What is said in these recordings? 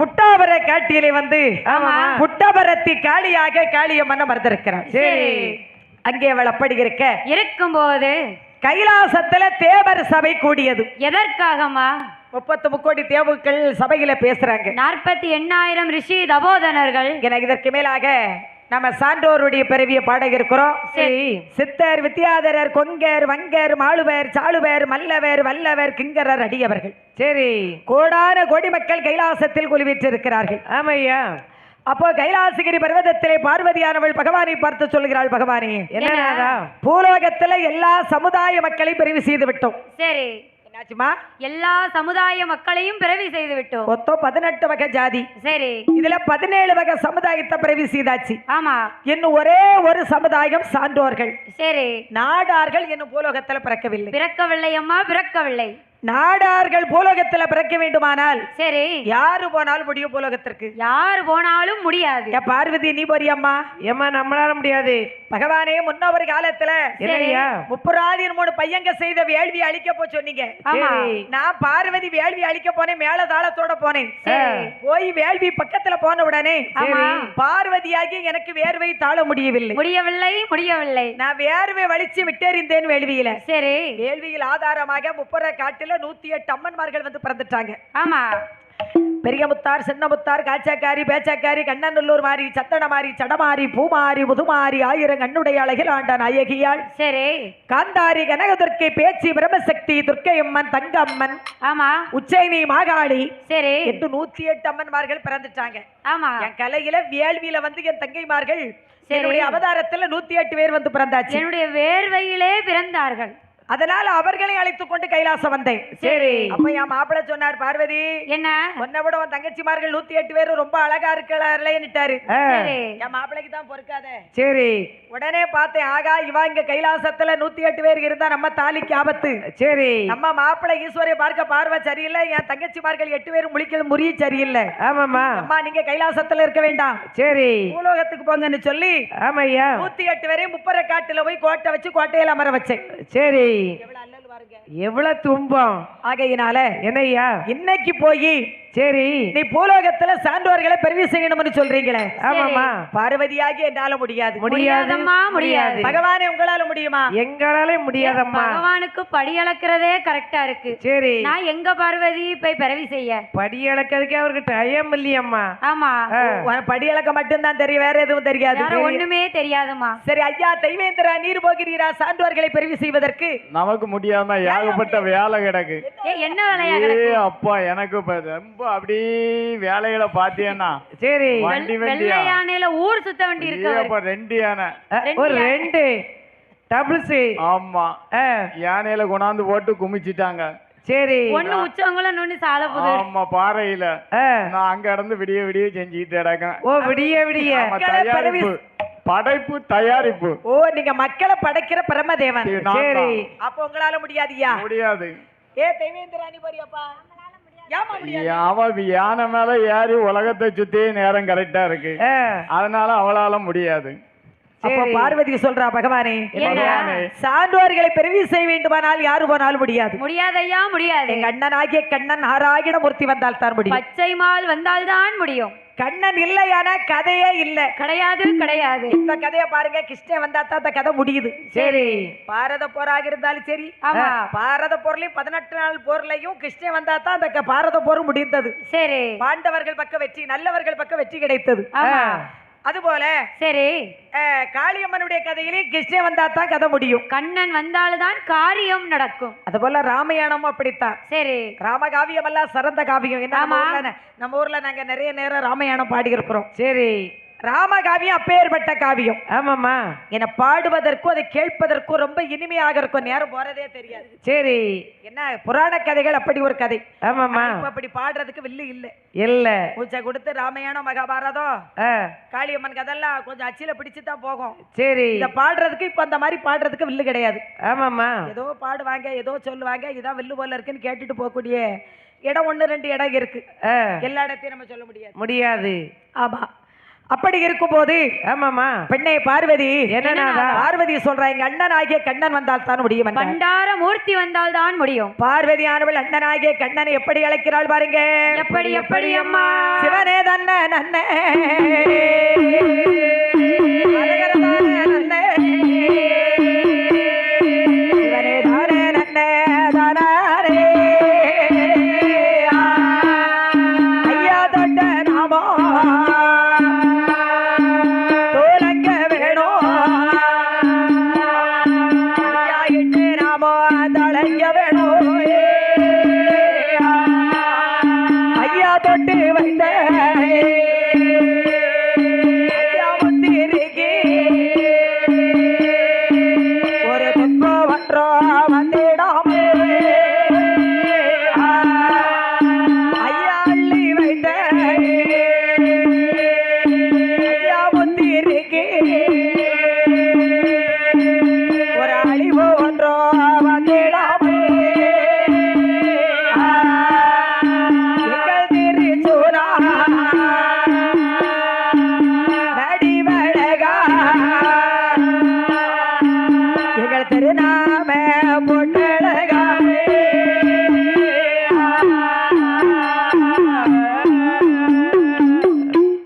புட்டாபர காட்டியிலே வந்து புட்டாபரத்தி காளியாக காளியம்மன் மறந்திருக்கிறார். சரி, அங்கே அவள் அப்படி இருக்கும்போது கைலாசத்துல தேவர் சபை கூடியது. எதற்காகமா? 30 கோடி தேவுக்கள் சபையில பேசுறாங்க. 48,000 ரிஷி தபோதனர்கள். எனக்கு இதற்கு மேலாக நம்ம சான்றோருடைய பிறவிய பாட இருக்கிறோம். சித்தர், வித்யாதரர், கொங்கர், வங்கர், மாளுவர், சாளுவர், மல்லவர், வல்லவர், கிங்கரர், அடியவர்கள். சரி, கோடான கோடி மக்கள் கைலாசத்தில் குழுவிட்டு இருக்கிறார்கள். ஆமையா. அப்போ கைலாசகிரி பர்வதத்திலே பார்வதியானவள் பகவானை பார்த்து சொல்கிறாள், பகவானே, பூலோகத்துல எல்லா சமுதாய மக்களையும் பிரிவு செய்து விட்டோம். சரி, எல்லா சமுதாய மக்களையும் பிறவி செய்து விட்டோம். மொத்தம் 18 வகை ஜாதி. சரி, இதுல 17 வகை சமுதாயத்தை பிறவி செய்தாச்சு. ஆமா, இன்னும் ஒரே ஒரு சமுதாயம் சான்றோர்கள். சரி, நாடார்கள் இன்னும் பூலோகத்துல பிறக்கவில்லை அம்மா, பிறக்கவில்லை. நாடார்கள் பூலோகத்துல பிறக்க வேண்டுமானால் சரி, யாரு போனாலும் முடியும். பூலோகத்திற்கு யாரு போனாலும் முடியாது. பார்வதி, நீ போறியம்மா? ஏமா, நம்மளால முடியாது. பகவானே, முன்னொரு காலத்துல 3 பையங்க செய்த வேள்வி அழிக்க போ சொன்னீங்க. நான் பார்வதி வேள்வி அழிக்க போனேன், மேல தாளத்தோட போனேன். போய் வேள்வி பக்கத்துல போன உடனே பார்வதியாகி எனக்கு வேர்வை தாழ முடியவில்லை. நான் வேர்வை வலிச்சு விட்டேறிந்தேன் வேள்வியில. சரி, வேள்வியில் ஆதாரமாக 30 காட்டில 108 அம்மன்மார்கள் வந்து பிறந்துட்டாங்க. ஆமா, பெரிய முத்தார், சின்ன முத்தார், காச்சாக்காரி, பேச்சாக்காரி, கண்ணநல்லூர் மாறி, சத்தன மாறி, சடமாரி, பூமாரி, முதுமாரி, 1000 கண்ணுடைய அழகில் ஆண்ட நாயகியாள். சரி, காந்தாரி, கனகதுர்க்கை, பேச்சி, பிரம்மசக்தி, துர்க்கையம்மன், தங்கம்மன், ஆமா, உச்சைனி, மாகாளி. சரி, 108 அம்மன்மார்கள் பிறந்துட்டாங்க. ஆமா, என் கலையில வேள்வியில வந்து என் தங்கைமார்கள் என்னுடைய அவதாரத்துல 108 பேர் வந்து பிறந்தாச்சு. என்னுடைய வேர்வையிலே பிறந்தார்கள். அதனால அவர்களை அழைத்துக் கொண்டு கைலாசம் வந்தேன். சரி, அப்ப என் மாப்பிள்ள சொன்னார், பார்வதி, என்ன உன்னை விட உன் தங்கச்சிமார்கள் 108 பேரும் ரொம்ப அழகா இருக்கலாம்னுட்டாரு. என் மாப்பிள்ளைக்கு தான் பொறுக்காத. சரி, உடனே பார்த்தேன், ஆகா, இவா இங்க கைலாசத்துல 108 பேர் இருந்தா நம்ம தாலிக்கு ஆபத்து. சரி, நம்ம மாப்பிள்ளை ஈஸ்வரை பார்க்க பார்வை சரியில்லை, என் தங்கச்சிமார்கள் 8 பேரும் முழிக்கிறது முறிய சரியில்லை. ஆமாமா, அம்மா நீங்க கைலாசத்துல இருக்க வேண்டாம். சரி, பூலோகத்துக்கு போங்கன்னு சொல்லி 108 பேரையும் 30 காட்டுல போய் கோட்டை வச்சு கோட்டையில அமர வச்சேன். சரி, எவ்வளவு துன்பம். ஆகையினால என்னையா இன்னைக்கு போய், சரி, நீ பூலோகத்துல சான்றோர்களை பெருவி செய்யணும்னு சொல்றீங்களே. ஆமாமா, பார்வதியாகி என்னால முடியாது. பகவானே, உங்களால முடியுமா? எங்களால முடியாதம்மா. பகவானுக்கு படி அளக்கிறதே கரெக்டா இருக்கு. சரி, நான் எங்க பார்வதி போய் பிறவி செய்ய? படி அளக்கிறதுக்கே அவருக்கு டைம் இல்லையம்மா. ஆமா, படி அளக்க மட்டும்தான் தெரியும், வேற எதுவும் தெரியாது. ஒண்ணுமே தெரியாதுமா. சரி ஐயா, தெய்வேந்திரா, நீர் போகிறீரா சான்றோர்களை பெருவி செய்வதற்கு? நமக்கு முடியாம ஏகப்பட்ட வேலை கிடக்கு. என்ன வேலையா கிடக்கு? அப்பா, எனக்கு ரொம்ப அப்படி வேலைகளை பாத்தீங்கன்னா, சரி, வெள்ளை யானையில ஊர் சுத்த வேண்டி இருக்கு. 2 யானை, ஒரு 2 டபுள்ஸ். ஆமா, யானையில கொண்டாந்து போட்டு குமிச்சிட்டாங்க. சரி, ஒண்ணு உச்சவங்கள நொண்ணு சால போகுது. ஆமா, பாறையில நான் அங்க இருந்து விடிய விடிய செஞ்சுக்கிட்டு கிடக்கேன். ஓ, விடிய தயாரிப்பு, படைப்பு, தயாரிப்பு. ஓ, நீங்க மக்களை படைக்கிற பிரமதேவன். சரி, அப்ப உங்களால முடியாதுயா? முடியாது. ஏ தெய்வேந்திரா, நீ போறியாப்பா? அவ யானை மேல ஏறி உலகத்தை சுத்தி நேரம் கரெக்டா இருக்கு, அதனால அவளால முடியாது. அப்ப பார்வதி சொல்றா, பகவானே, சான்றோர்களை பெருவி செய்ய வேண்டுமானால் யாரு போனாலும் முடியாது. முடியாதையா, முடியாது. எங்க அண்ணனாகிய கண்ணன் நாராயண மூர்த்தி வந்தால் தான் முடியும். பச்சை மால் வந்தால் தான் முடியும். கண்ணன் இல்லையான கதையே இல்ல. கிடையாது. இந்த கதையை பாருங்க, கிருஷ்ணன் வந்தா தான் அந்த கதை முடியுது. சரி, பாரத போராக இருந்தாலும் சரி, பாரத போர்லயும் 18 நாள் போர்லயும் கிருஷ்ணன் வந்தா தான் அந்த பாரத போர் முடிந்தது. சரி, பாண்டவர்கள் பக்கம் வெற்றி, நல்லவர்கள் பக்கம் வெற்றி கிடைத்தது. அதுபோல சரி, காளியம்மனுடைய கதையிலே கிருஷ்ணன் வந்தா தான் கதை முடியும். கண்ணன் வந்தால்தான் காரியம் நடக்கும். அதுபோல ராமாயணமும் அப்படித்தான். சரி, ராமகாவியம் எல்லாம் சிறந்த காவியம். நம்ம ஊர்ல நாங்க நிறைய நேரம் ராமாயணம் பாடி இருக்கிறோம். சரி, ராமகாவியம் அப்பேற்பட்ட காவியம். ஆமாமா, என்ன பாடுவதற்கும் அதை கேட்பதற்கும் ரொம்ப இனிமையாக இருக்கும், நேரம் போறதே தெரியாது. சரி, என்ன புராண கதைகள் அப்படி ஒரு கதை. ஆமாமா, அப்படி பாடுறதுக்கு வில்லு இல்ல பூச்சை கொடுத்து ராமாயணம், மகாபாரதம், காளியம்மன் கதெல்லாம் கொஞ்சம் அச்சில பிடிச்சுதான் போகும். சரி, இத பாடுறதுக்கு இப்ப அந்த மாதிரி பாடுறதுக்கு வில்லு கிடையாது. ஆமாமா, ஏதோ பாடுவாங்க, ஏதோ சொல்லுவாங்க, இதான் வில்லு போல இருக்குன்னு கேட்டுட்டு போகக்கூடிய இடம் 1 2 இடம் இருக்கு. எல்லா இடத்தையும் நம்ம சொல்ல முடியாது. ஆமா, அப்படி இருக்கும்போது ஆமாமா பெண்ணே பார்வதி என்னன்னா பார்வதி சொல்றா எங்க அண்ணனாகிய கண்ணன் வந்தால் தான் முடியும் என்றார். பண்டார மூர்த்தி வந்தால் தான் முடியும். பார்வதியானவள் அண்ணனாகிய கண்ணனை எப்படி அழைக்கிறாள் பாருங்க. எப்படி எப்படி அம்மா? சிவனே தன்ன நன்னே அழகரதானே நன்னே சிவனே தானே நன்னே தானாரே ஐயா தொட்ட நாமோ தோலங்க வேணும் ஐயா இட்டு நாமோ தளைங்க வேணும் ஐயா தொட்டு வைத்த ஐயா முத்திருக்கு ஒரு துன்பம் ஒன்றோ வந்திடாம ஐயா அள்ளி வைத்த ஐயா முத்திருக்கு ஒரு அழிவு ஒன்றோ வந்திடாம எங்கள் திருச்சூரா நடிவழகா எங்கள் திருநாம பொட்டழகா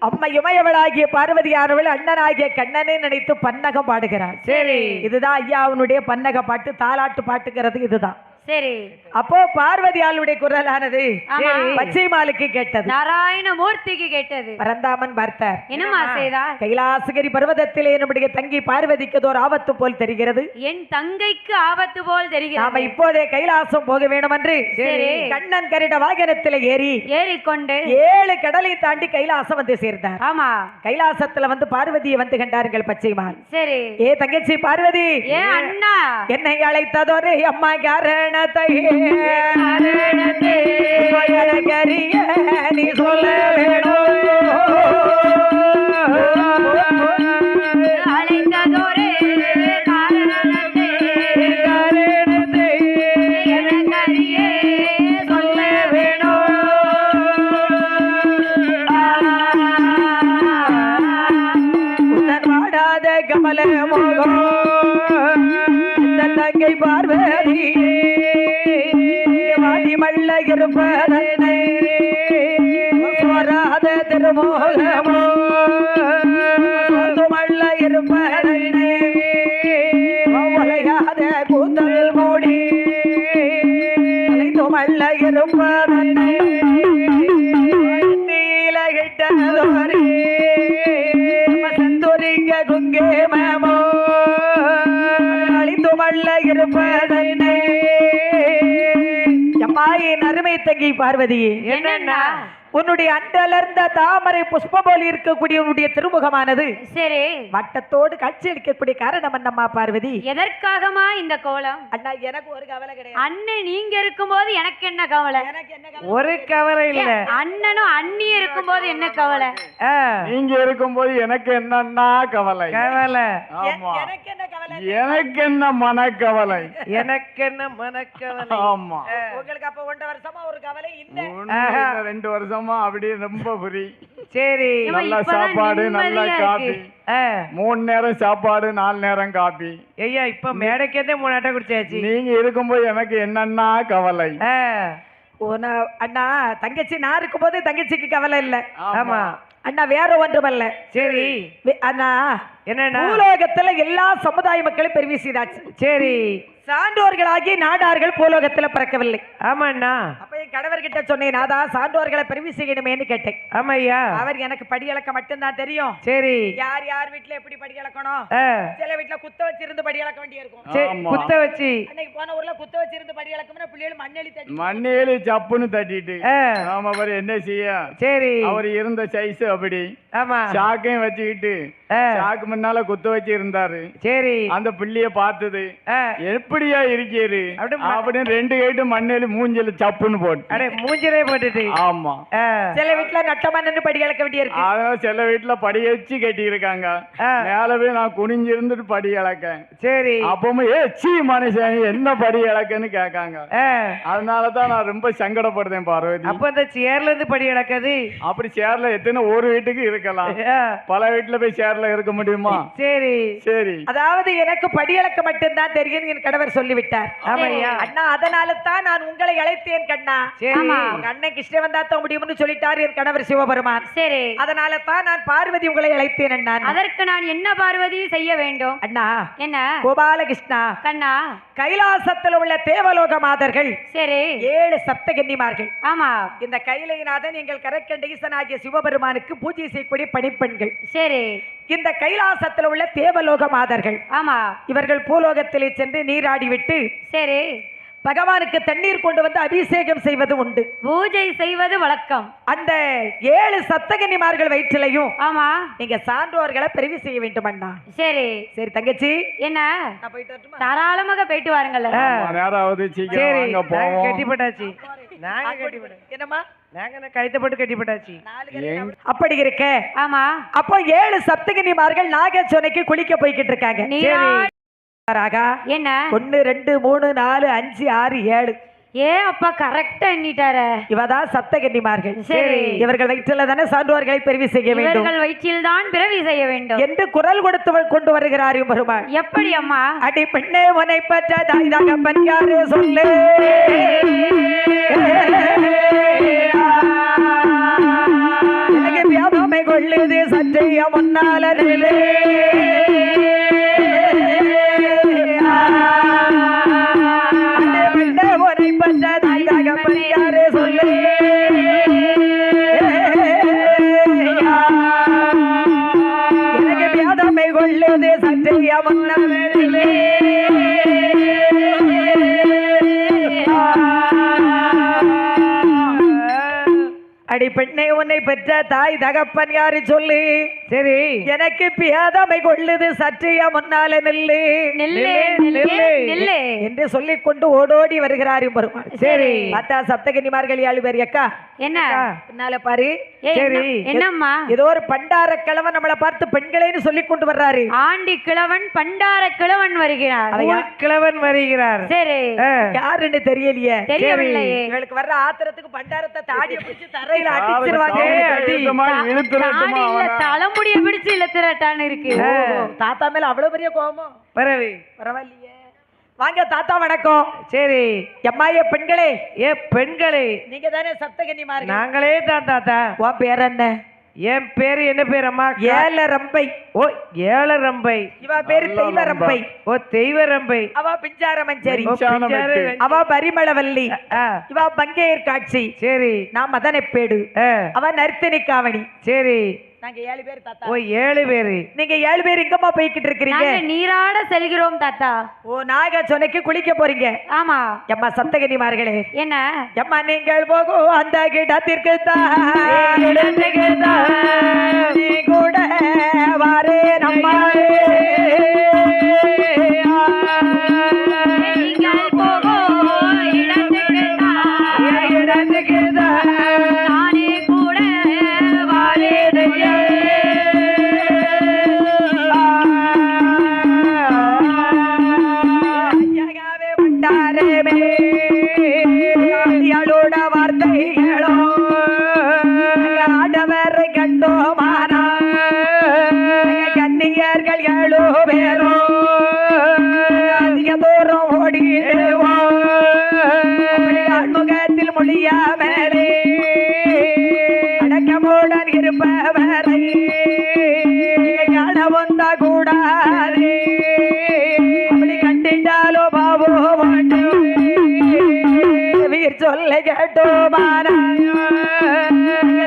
அம்மா இமயவளாகிய பார்வதியானவள் அண்ணனாகிய கண்ணனை நினைத்து பன்னகம் பாடுகிறார். சரி இதுதான் ஐயாவுடைய பன்னக பாட்டு, தாலாட்டு பாட்டுங்கிறது இதுதான். சரி. அப்போ பார்வதியாளுடைய குரலானது ஆமா. பச்சைமாலுக்கு கேட்டது, நாராயண மூர்த்திக்கு கேட்டது. பரந்தாமன் பார்த்தார். என்னம்மா செய்தார்? கைலாசகிரி பர்வதத்திலே நம்முடைய தங்கி பார்வதிக்கு ஒரு ஆபத்து போல் தெரிகிறது. என் தங்கைக்கு ஆபத்து போல் நாம தெரிகிறது. இப்போதே கைலாசம் போக வேண்டும் என்று சரி. கண்ணன் கரிட வாகனத்தில் ஏறி ஏறிக்கொண்டு 7 கடலை தாண்டி கைலாசம் வந்து சேர்ந்தார். ஆமா. கைலாசத்துல வந்து பார்வதியை வந்து கண்டார்கள் பச்சைமால். சரி. ஏ தங்கச்சி பார்வதி, ஏ அண்ணா, என்னை அழைத்ததொரு அம்மா காரணத்தை கரிய நீ சொல்ல வேணும். அழைத்ததொரு காரணத்தை எனக்கறியே சொல்ல வேணும். உடன் வாடாத கமல மோகம் இந்த தங்கை பார்வதி வாடி மள்ள இருப்பதனை வராத திருமோகமோ மள்ள இருப்பதனை வளையாத கூந்தல் மூடி மள்ள இருப்பதனை கிட்டதோரே சந்துரிக்க குங்கே மேமோ அழிந்து மள்ள இருப்பதனை எம்மாயின் அருமை தங்கி பார்வதியே, என்னன்னா உன்னுடைய அன்றலர்ந்த தாமரை புஷ்பம் போல் இருக்கக்கூடிய உன்னுடைய திருமுகமானது சரி வட்டத்தோடு காட்சி அளிக்கக்கூடிய காரணம் என்னம்மா பார்வதி? எதற்காகமா இந்த கோலம்? அண்ணா எனக்கு ஒரு கவலை கிடையாது. அண்ணன் நீங்க இருக்கும்போது எனக்கு என்ன கவலை? எனக்கு என்ன கவலை? ஒரு கவலை இல்ல. அண்ணனும் அண்ணி இருக்கும்போது என்ன கவலை? நீங்க இருக்கும்போது எனக்கு என்னன்னா கவலை. கவலை ஆமா. எனக்கு என்ன கவலை? எனக்கு என்ன மனக்கவலை. எனக்கு என்ன மனக்கவலை. ஆமா. உங்களுக்கு அப்ப 1 வருஷமா ஒரு கவலை இல்ல. 2 வருஷமா அப்படியே ரொம்ப புரி. சரி நல்ல சாப்பாடு, நல்ல காபி, 3 நேரம் சாப்பாடு, 4 நேரம் காபி. ஐயா இப்ப மேடைக்கே 3 அட்டை குடிச்சாச்சு. நீங்க இருக்கும்போது எனக்கு என்னன்னா கவலை. அண்ணா தங்கச்சி நான் இருக்கும்போது தங்கச்சிக்கு கவலை இல்ல. ஆமா அண்ணா வேற ஒன்றுமல்ல. சரி அண்ணா என்னன்னா பூலோகத்துல எல்லா சமுதாய மக்களும் பெருமை செய்தாச்சு. சரி சான்றோர்களாகி நாடார்கள் பூலோகத்துல பிறக்கவில்லை. ஆமாண்ணா. அப்ப என் கணவர்கிட்ட சொன்னேன், நாதா சான்றோர்களை பெருமை செய்யணுமேன்னு கேட்டேன். ஆமாய்யா. அவர் எனக்கு படியளக்க மட்டும்தான் தெரியும். சரி யார் யார் வீட்டுல எப்படி படி அளக்கணும், சில வீட்டுல குத்த வச்சிருந்து படி அளக்க வேண்டிய இருக்கும். குத்த வச்சு அன்னைக்கு போன ஊர்ல குத்த வச்சிருந்து படி அளக்கணும்னா பிள்ளைகள் மண்ணெலி சப்புன்னு தட்டிட்டு ஆமா பாரு என்ன செய்ய. சரி அவர் இருந்த சைஸ் அப்படி ஆமா சாக்கையும் வச்சுக்கிட்டு சாக்கு முன்னால குத்து வச்சு இருந்தாரு. சரி. அந்த பிள்ளைய பார்த்தது, எப்படியா இருக்கீரு அப்படின்னு 2 கைட்டு மண்ணில மூஞ்சில சப்புன்னு போட்டு மூஞ்சிலே போட்டுட்டு. ஆமா. சில வீட்டுல நட்டமா நின்று படி இழக்க வேண்டிய இருக்கு. அதனால சில வீட்டுல படி வச்சு கட்டி இருக்காங்க. மேலவே நான் குனிஞ்சு இருந்துட்டு படி இழக்கேன். சரி. அப்பவும் சீ மனுஷன் என்ன படி இழக்குன்னு கேட்காங்க. அதனாலதான் நான் ரொம்ப சங்கடப்படுறேன் பார்வதி. அப்ப அந்த சேர்ல இருந்து படி இழக்காது. அப்படி சேர்ல எத்தனை ஒரு வீட்டுக்கு இருக்கலாம், பல வீட்டுல போய் சேர்ல இருக்க முடியுமா? சரி சரி. அதாவது எனக்கு படியளக்க மட்டும்தான் தெரியும் என் கணவர் சொல்லிவிட்டார். அண்ணா அதனால தான் நான் உங்களை அழைத்தேன் கண்ணா. உங்க அண்ணன் கிருஷ்ண வந்தா தான் முடியும்னு சொல்லிட்டார் என் கணவர் சிவபெருமான். சரி. அதனால தான் நான் பார்வதி உங்களை அழைத்தேன் அண்ணா. அதற்கு நான் என்ன பார்வதி செய்ய வேண்டும் அண்ணா? என்ன கோபாலகிருஷ்ணா கண்ணா, கைலாசத்தில் உள்ள தேவலோக மாதர்கள் சரி 7 சப்தகன்னிமார்கள். ஆமா. இந்த கைலைநாதன் எங்கள் கரக்கண்டீசன் ஆகிய சிவபெருமானுக்கு பூஜை செய்யக்கூடிய பணிப்பெண்கள். சரி. இந்த கைலாசத்தில் உள்ள தேவலோக மாதர்கள். ஆமா. இவர்கள் பூலோகத்திலே சென்று நீராடி விட்டு சரி பகவானுக்கு தண்ணீர் கொண்டு வந்து அபிஷேகம் செய்வது உண்டு, பூஜை செய்வது வழக்கம். அந்த 7 சப்தகன்னிமார்கள் வயிற்றிலையும் ஆமா நீங்க சான்றோர்களை பிரிவு செய்ய வேண்டும் அண்ணா. சரி சரி தங்கச்சி, என்ன நான் போயிட்டு வரட்டுமா? தாராளமாக போயிட்டு வாருங்கள். நேராவது சீக்கிரம் வாங்க போவோம். கட்டிப்பட்டாச்சு. நாங்க கட்டிப்பட்டோம். என்னம்மா? நாங்க கழுத்தை போட்டு கட்டிப்பட்டாச்சு. அப்படி இருக்க ஆமா. அப்போ 7 சப்தகன்னிமார்கள் நாகச்சோனைக்கு குளிக்க போய்கிட்டு இருக்காங்க. என்ன 1 2 3 4 5 6 7 ஏ அப்பா கரெக்டா எண்ணிட்டார. இவதான் சப்தகன்னிமார்கள். சரி. இவர்கள் வயிற்றில தானே சான்றோர்களை பிரிவு செய்ய வேண்டும். இவர்கள் வயிற்றில் தான் பிறவி செய்ய வேண்டும் என்று குரல் கொடுத்து கொண்டு வருகிறார் பெருமாள். எப்படி அம்மா? அடி பெண்ணே உன்னை பெற்ற தாய் தகப்பன் யாரு சொல்லு, எனக்கு வியாபாமை கொள்ளுது சற்றைய முன்னால நிலே, பெண்ணே உன்னை பெற்ற தாய் தகப்பன் யாரு சொல்லு, எனக்கு வியாபாமை கொள்ளுது சற்றைய முன்னால நிலே, அடி பெண்ணே உன்னை பெற்ற தாய் தகப்பன் யாரு சொல்லு, சரி எனக்கு பியாதமை கொள்ளுது சற்றைய முன்னால நெல்லு என்று சொல்லிக் கொண்டு ஓடோடி வருகிறார் பெருமாள். சரி. பார்த்தா சப்தகன்னிமார்கள் 7 பேர். அக்கா என்ன பின்னால பாரு. சரி. என்னம்மா? ஏதோ ஒரு பண்டார கிழவன் நம்மளை பார்த்து பெண்களேன்னு சொல்லிக் கொண்டு வர்றாரு. ஆண்டி கிழவன் பண்டார கிழவன் வருகிறார். கிழவன் வருகிறார். சரி. யாருன்னு தெரியலையே. தெரியவில்லையே. இவளுக்கு வர்ற ஆத்திரத்துக்கு பண்டாரத்தை தாடியை பிடிச்சு தரையில அடிச்சிருவாங்க. தலைமுடிய பிடிச்சு இழுத்துறட்டான்னு இருக்கு. தாத்தா மேல அவ்வளவு பெரிய கோபம். பரவாயில்லையே. வாங்க தாத்தா வணக்கம். சரி. எம்மாய பெண்களே, பெண்களே நீங்க தானே சப்தகன்னிமார்கள்? நாங்களே தான் தாத்தா. உன் பேர் என்ன? என் பேரு என்ன பேர் அம்மா? ஏலரம்பை. ஓ ஏலரம்பை. இவ பேரு தெய்வரம்பை. ஓ தெய்வரம்பை. அவ பிஞ்சார மஞ்சரி. அவ பரிமளவல்லி. இவ பங்கேயர் காட்சி. சரி. நான் மதனப்பேடு. அவ நர்த்தனி காவணி. சரி. நாங்க 7 பேர் தாத்தா. ஓ 7 பேரு. நீங்க 7 பேர் எங்கம்மா போய்கிட்டு இருக்கீங்க? நாங்க நீராட செல்கிறோம் தாத்தா. ஓ நாகச்சோனைக்கு குளிக்க போறீங்க? ஆமா. எம்மா சப்தகன்னிமார்களே, என்ன எம்மா நீங்கள் போகும் அந்த இடத்திற்கு தான் நீ கூட வாரே நம்மாரே, நீங்கள் போகும் இடத்துக்கு தான் நானே கூட வாரேனையே. பண்டாரமே அடியாளோட வார்த்தைகளோ ஆடவர் கண்டோமானா கன்னியர்கள் 7 பேரும் அதிக தூரம் ஓடிடுவோம் முகத்தில் மொழிய மேலே அடக்கமுடன் இருப்பவரை காண வந்த கூடாது, அப்படி கண்டிட்டாலோ பாவோ வீர் சொல்ல கேட்டோமான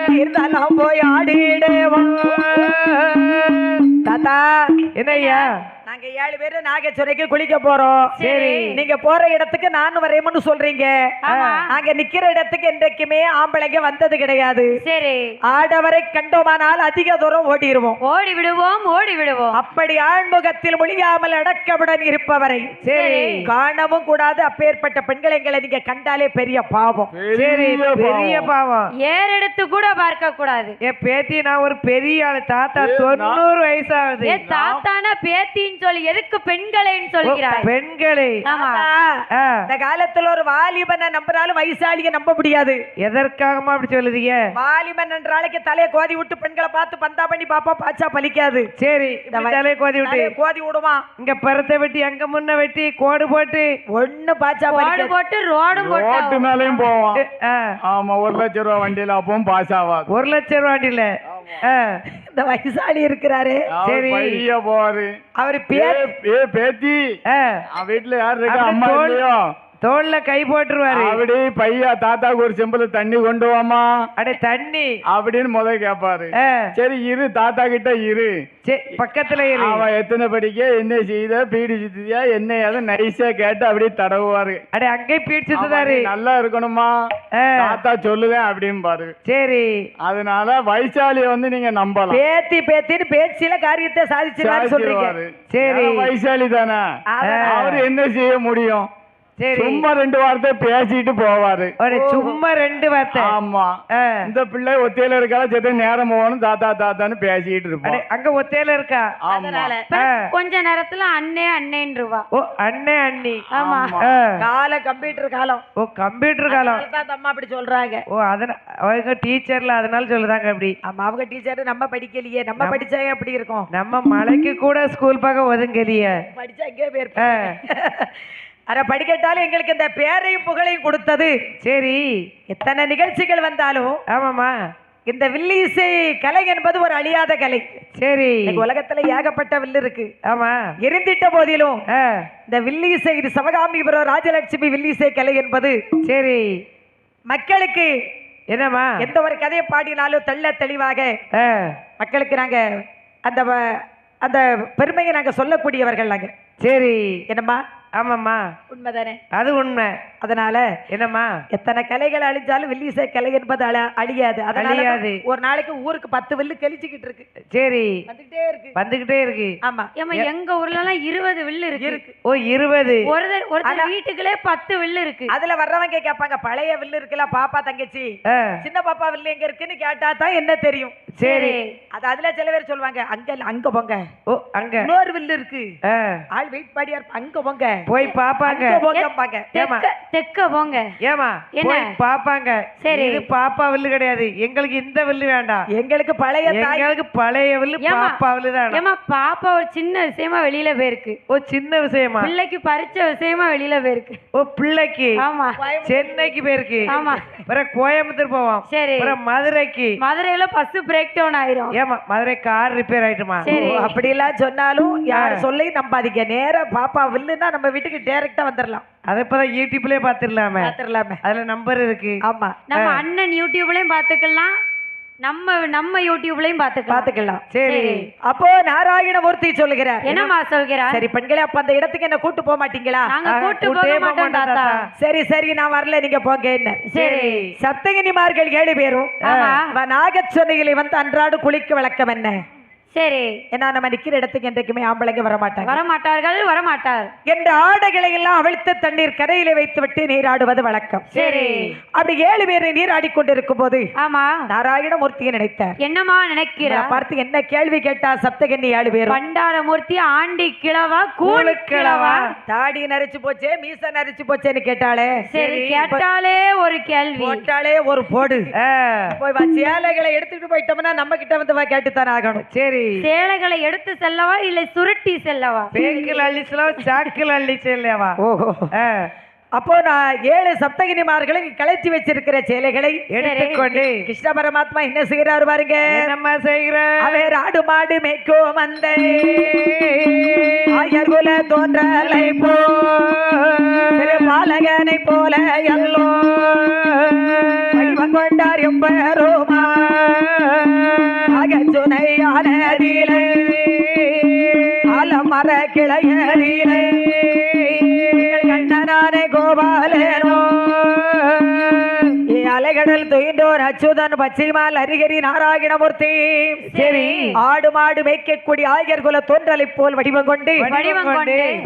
தீர்த்தலம் போய் ஆடிடுவோம். தாத்தா என்னய்யா? நாங்க நாங்க 7 பேரும் நாகேஸ்வரிக்கு குளிக்க போறோம். சரி. நீங்க போற இடத்துக்கு நான் வரேன்னு சொல்றீங்க. நாங்க நிக்கிற இடத்துக்கு என்றைக்குமே ஆம்பளைங்க வந்தது கிடையாது. சரி. ஆடவரை கண்டோமானால் அதிக தூரம் ஓடிடுவோம். ஓடி விடுவோம். அப்படி ஆண்முகத்தில் மொழியாமல் அடக்கமுடன் இருப்பவரை சரி காணவும் கூடாது. அப்பேற்பட்ட பெண்களை எங்களை நீங்க கண்டாலே பெரிய பாவம். சரி பெரிய பாவம். ஏறெடுத்து கூட பார்க்க கூடாது. பேத்தி நான் ஒரு பெரிய ஆளு. தாத்தா 90 வயசாகுது. தாத்தானா பேத்தின்னு சொல்லி எதுக்கு பெண்களேன்னு சொல்கிறாய்? பெண்களே. ஆமா. இந்த காலத்துல ஒரு வாலிபனை நம்புறாலும் வயசாளிய நம்ப முடியாது. எதற்காகமா அப்படி சொல்லுதீங்க? வாலிபன் என்றாலைக்கு தலையை கோதி விட்டு பெண்களை பார்த்து பந்தா பண்ணி பாப்பா பாச்சா பலிக்காது. சரி தலையை கோதி விட்டு கோதி விடுமா? இங்க பரத்தை வெட்டி அங்க முன்ன வெட்டி கோடு போட்டு ஒண்ணு பாச்சா கோடு போட்டு ரோடும் ரோட்டு மேலயும் போவான். ஆமா 1 லட்சம் ரூபாய் வண்டியில அப்பவும் பாஸ் ஆகாது. 1 லட்சம் ரூபாய் வண்டியில இந்த வயசாளி இருக்கிறாரு. சரி போவாரு. அவரு பேத்தி வீட்டுல யாரு இருக்கா? அம்மா இல்லையோ? தோல்ல கை போட்டுருவாரு. அப்படி பையா தாத்தாக்கு ஒரு செம்புல தண்ணி கொண்டு வாமா. அடே தண்ணி அப்படின்னு முதல்ல கேட்பாரு. சரி இரு தாத்தா கிட்ட இரு. பக்கத்துல இரு. அவன் எத்தனை படிக்க என்ன செய்த பீடி சுத்தியா என்ன ஏதோ நைஸா கேட்டு அப்படியே தடவுவாரு. அடே அங்கே பீடி சுத்துதாரு. நல்லா இருக்கணுமா தாத்தா சொல்லுவேன் அப்படின்னு பாரு. சரி அதனால வயசாலிய நீங்க நம்பலாம். பேத்தின்னு பேச்சில காரியத்தை சாதிச்சிருவாரு சொல்றீங்க. சரி வயசாலி தானே அவரு என்ன செய்ய முடியும்? சும்மா 2 வார்த்தை பேசிட்டு போவாரு. சும்மா 2 வார்த்தை. ஆமா இந்த பிள்ளை ஒத்தையில இருக்கா செத்த நேரம் போகணும் தாத்தான்னு பேசிட்டு இருப்போம். அங்க ஒத்தையில இருக்கா. கொஞ்ச நேரத்துல அண்ணேன்றுவா. ஓ அண்ணி. ஆமா கால கம்ப்யூட்டர் காலம். ஓ கம்ப்யூட்டர் காலம். அம்மா அப்படி சொல்றாங்க. ஓ அவங்க டீச்சர்ல அதனால சொல்றாங்க அப்படி. ஆமா அவங்க டீச்சர் நம்ம படிக்கலையே. நம்ம படிச்சா எப்படி இருக்கும்? நம்ம மலைக்கு கூட ஸ்கூல் பக்கம் ஒதுங்கலையே. படிச்சா எங்கே போயிருப்போம். அரை படிக்கட்டாலும் எங்களுக்கு இந்த பேரையும் புகழையும் கொடுத்தது. சரி எத்தனை நிகழ்ச்சிகள் வந்தாலும் ஆமாமா இந்த வில்லிசை கலை என்பது ஒரு அழியாத கலை. சரி உலகத்துல ஏகப்பட்ட வில்லு இருக்கு. ஆமா இருந்திட்ட போதிலும் இந்த வில்லிசை இது சிவகாமிபுரம் ராஜலட்சுமி வில்லிசை கலை என்பது சரி மக்களுக்கு என்னமா எந்த ஒரு கதையை பாடினாலும் தெள்ள தெளிவாக மக்களுக்கு நாங்க அந்த அந்த பெருமையை நாங்க சொல்லக்கூடியவர்கள் நாங்க. சரி என்னம்மா? ஆமாம்மா உண்மைதானே? அது உண்மை. அதனால என்னம்மா எத்தனை கலைகள் அழிஞ்சாலும் வில்லிசை கலை என்பது அழியாது. அழியாது. ஒரு நாளைக்கு ஊருக்கு 10 வில்லு கழிச்சுக்கிட்டு இருக்கு. சரி வந்துகிட்டே இருக்கு. ஆமா எங்க ஊர்ல எல்லாம் 20 வில்லு இருக்கு. ஓ 20. ஒரு வீட்டுக்குள்ளே 10 வில்லு இருக்கு. அதுல வர்றவங்க கேட்பாங்க பழைய வில்லு இருக்குல்ல பாப்பா தங்கச்சி சின்ன பாப்பா வில்லு எங்க இருக்குன்னு கேட்டா தான் என்ன தெரியும். சரி அதுல சில பேர் சொல்லுவாங்க அங்க போங்க. ஓ அங்க இன்னொரு வில்லு இருக்கு. ஆள் வெயிட் பாடியா அங்க போங்க போய் பாப்பாங்க. தெக்க போங்க. ஏமா போய் பாப்பாங்க. சரி இது பாப்பா வில்லு கிடையாது. எங்களுக்கு இந்த வில்லு வேண்டாம். எங்களுக்கு பழைய வில்லு பாப்பா வில்லு தான். ஏமா பாப்பா ஒரு சின்ன விஷயமா வெளியில போயிருக்கு. ஓ சின்ன விஷயமா? பிள்ளைக்கு பரிச்ச விஷயமா வெளியில போயிருக்கு. ஓ பிள்ளைக்கு? ஆமா சென்னைக்கு போயிருக்கு. ஆமா வேற கோயம்புத்தூர் போவோம். சரி மதுரையில பஸ் பிரேக் டவுன் ஆயிரும். ஏமா மதுரை கார் ரிப்பேர் ஆயிட்டுமா? அப்படி எல்லாம் சொன்னாலும் யார் சொல்லி நம்பாதீங்க. நேரா பாப்பா வில்லுன்னா நம்ம வீட்டுக்கு டைரக்டா வந்துடலாம். அத இப்பதான் யூடியூப்லயே பாத்துடலாமே. அதுல நம்பர் இருக்கு. ஆமா நம்ம அண்ணன் யூடியூப்லயும் பாத்துக்கலாம். நம்ம யூடியூப்லயும் பாத்துக்கலாம். சரி அப்போ நாராயணமூர்த்தி சொல்லுகிறார். என்னமா சொல்கிறார்? சரி பெண்களே அப்ப அந்த இடத்துக்கு என்ன கூட்டு போக மாட்டீங்களா? நாங்க கூட்டு போக மாட்டோம் தாத்தா. சரி நான் வரல நீங்க போங்க. என்ன சரி சப்தகினிமார்கள் 7 பேரும் நாகச்சொன்னைகளை அன்றாடு குளிக்க வழக்கம் என்ன? சரி ஏன்னா நம்ம நிக்கிற இடத்துக்கு என்றைக்குமே ஆம்பளைங்க வரமாட்டார் என்ற ஆடைகளை எல்லாம் அவிழ்த்து தண்ணீர் கரையிலே வைத்து விட்டு நீராடுவது வழக்கம். சரி அப்படி 7 பேர் நீராடி கொண்டிருக்கும் போது ஆமா நாராயணமூர்த்தியை நினைத்தார். என்னமா நினைக்கிறார்? பார்த்து என்ன கேள்வி கேட்டா சப்தகன்னி 7 பேர் பண்டாரமூர்த்தி ஆண்டி கிழவா கூழு கிழவா தாடி நரைச்சு போச்சே மீச நரைச்சு போச்சேன்னு கேட்டாலே. சரி கேட்டாலே ஒரு கேள்வி போட்டாலே ஒரு போடு. போய் சேலைகளை எடுத்துட்டு போயிட்டோம்னா நம்ம கிட்ட கேட்டுத்தானே ஆகணும். சரி சேலைகளை எடுத்து செல்லவா இல்லை சுருட்டி செல்லவா? பேங்கில் அள்ளிச்சலவா சாக்கில் அள்ளி செல்லவா? ஓஹோ அப்போ நான் 7 சப்தகினிமார்களை கலைச்சி வச்சிருக்கிற சேலைகளை எடுத்துக்கொண்டு கிருஷ்ண பரமாத்மா என்ன செய்யறாரு பாருங்க. என்னம்மா செய்கிறார்? அவர் ஆடு மாடு மேய்க்கோ மந்தை ஆயர்குல தோன்றலை போ பாலகனை போல எல்லோ வடிவம் கொண்டார் எம்பெருமா அகச்சுனையானதிலே ஆலமர கிளையரிலே கண்ணனானே கோபாலேனோ அலைகடல் துயின்றோர் அச்சுதன் பச்சைமால் ஹரிஹரி நாராயணமூர்த்தி சரி ஆடு மாடு மேய்க்கக்கூடிய ஆயர் குல தோன்றலை போல் வடிவம் கொண்டு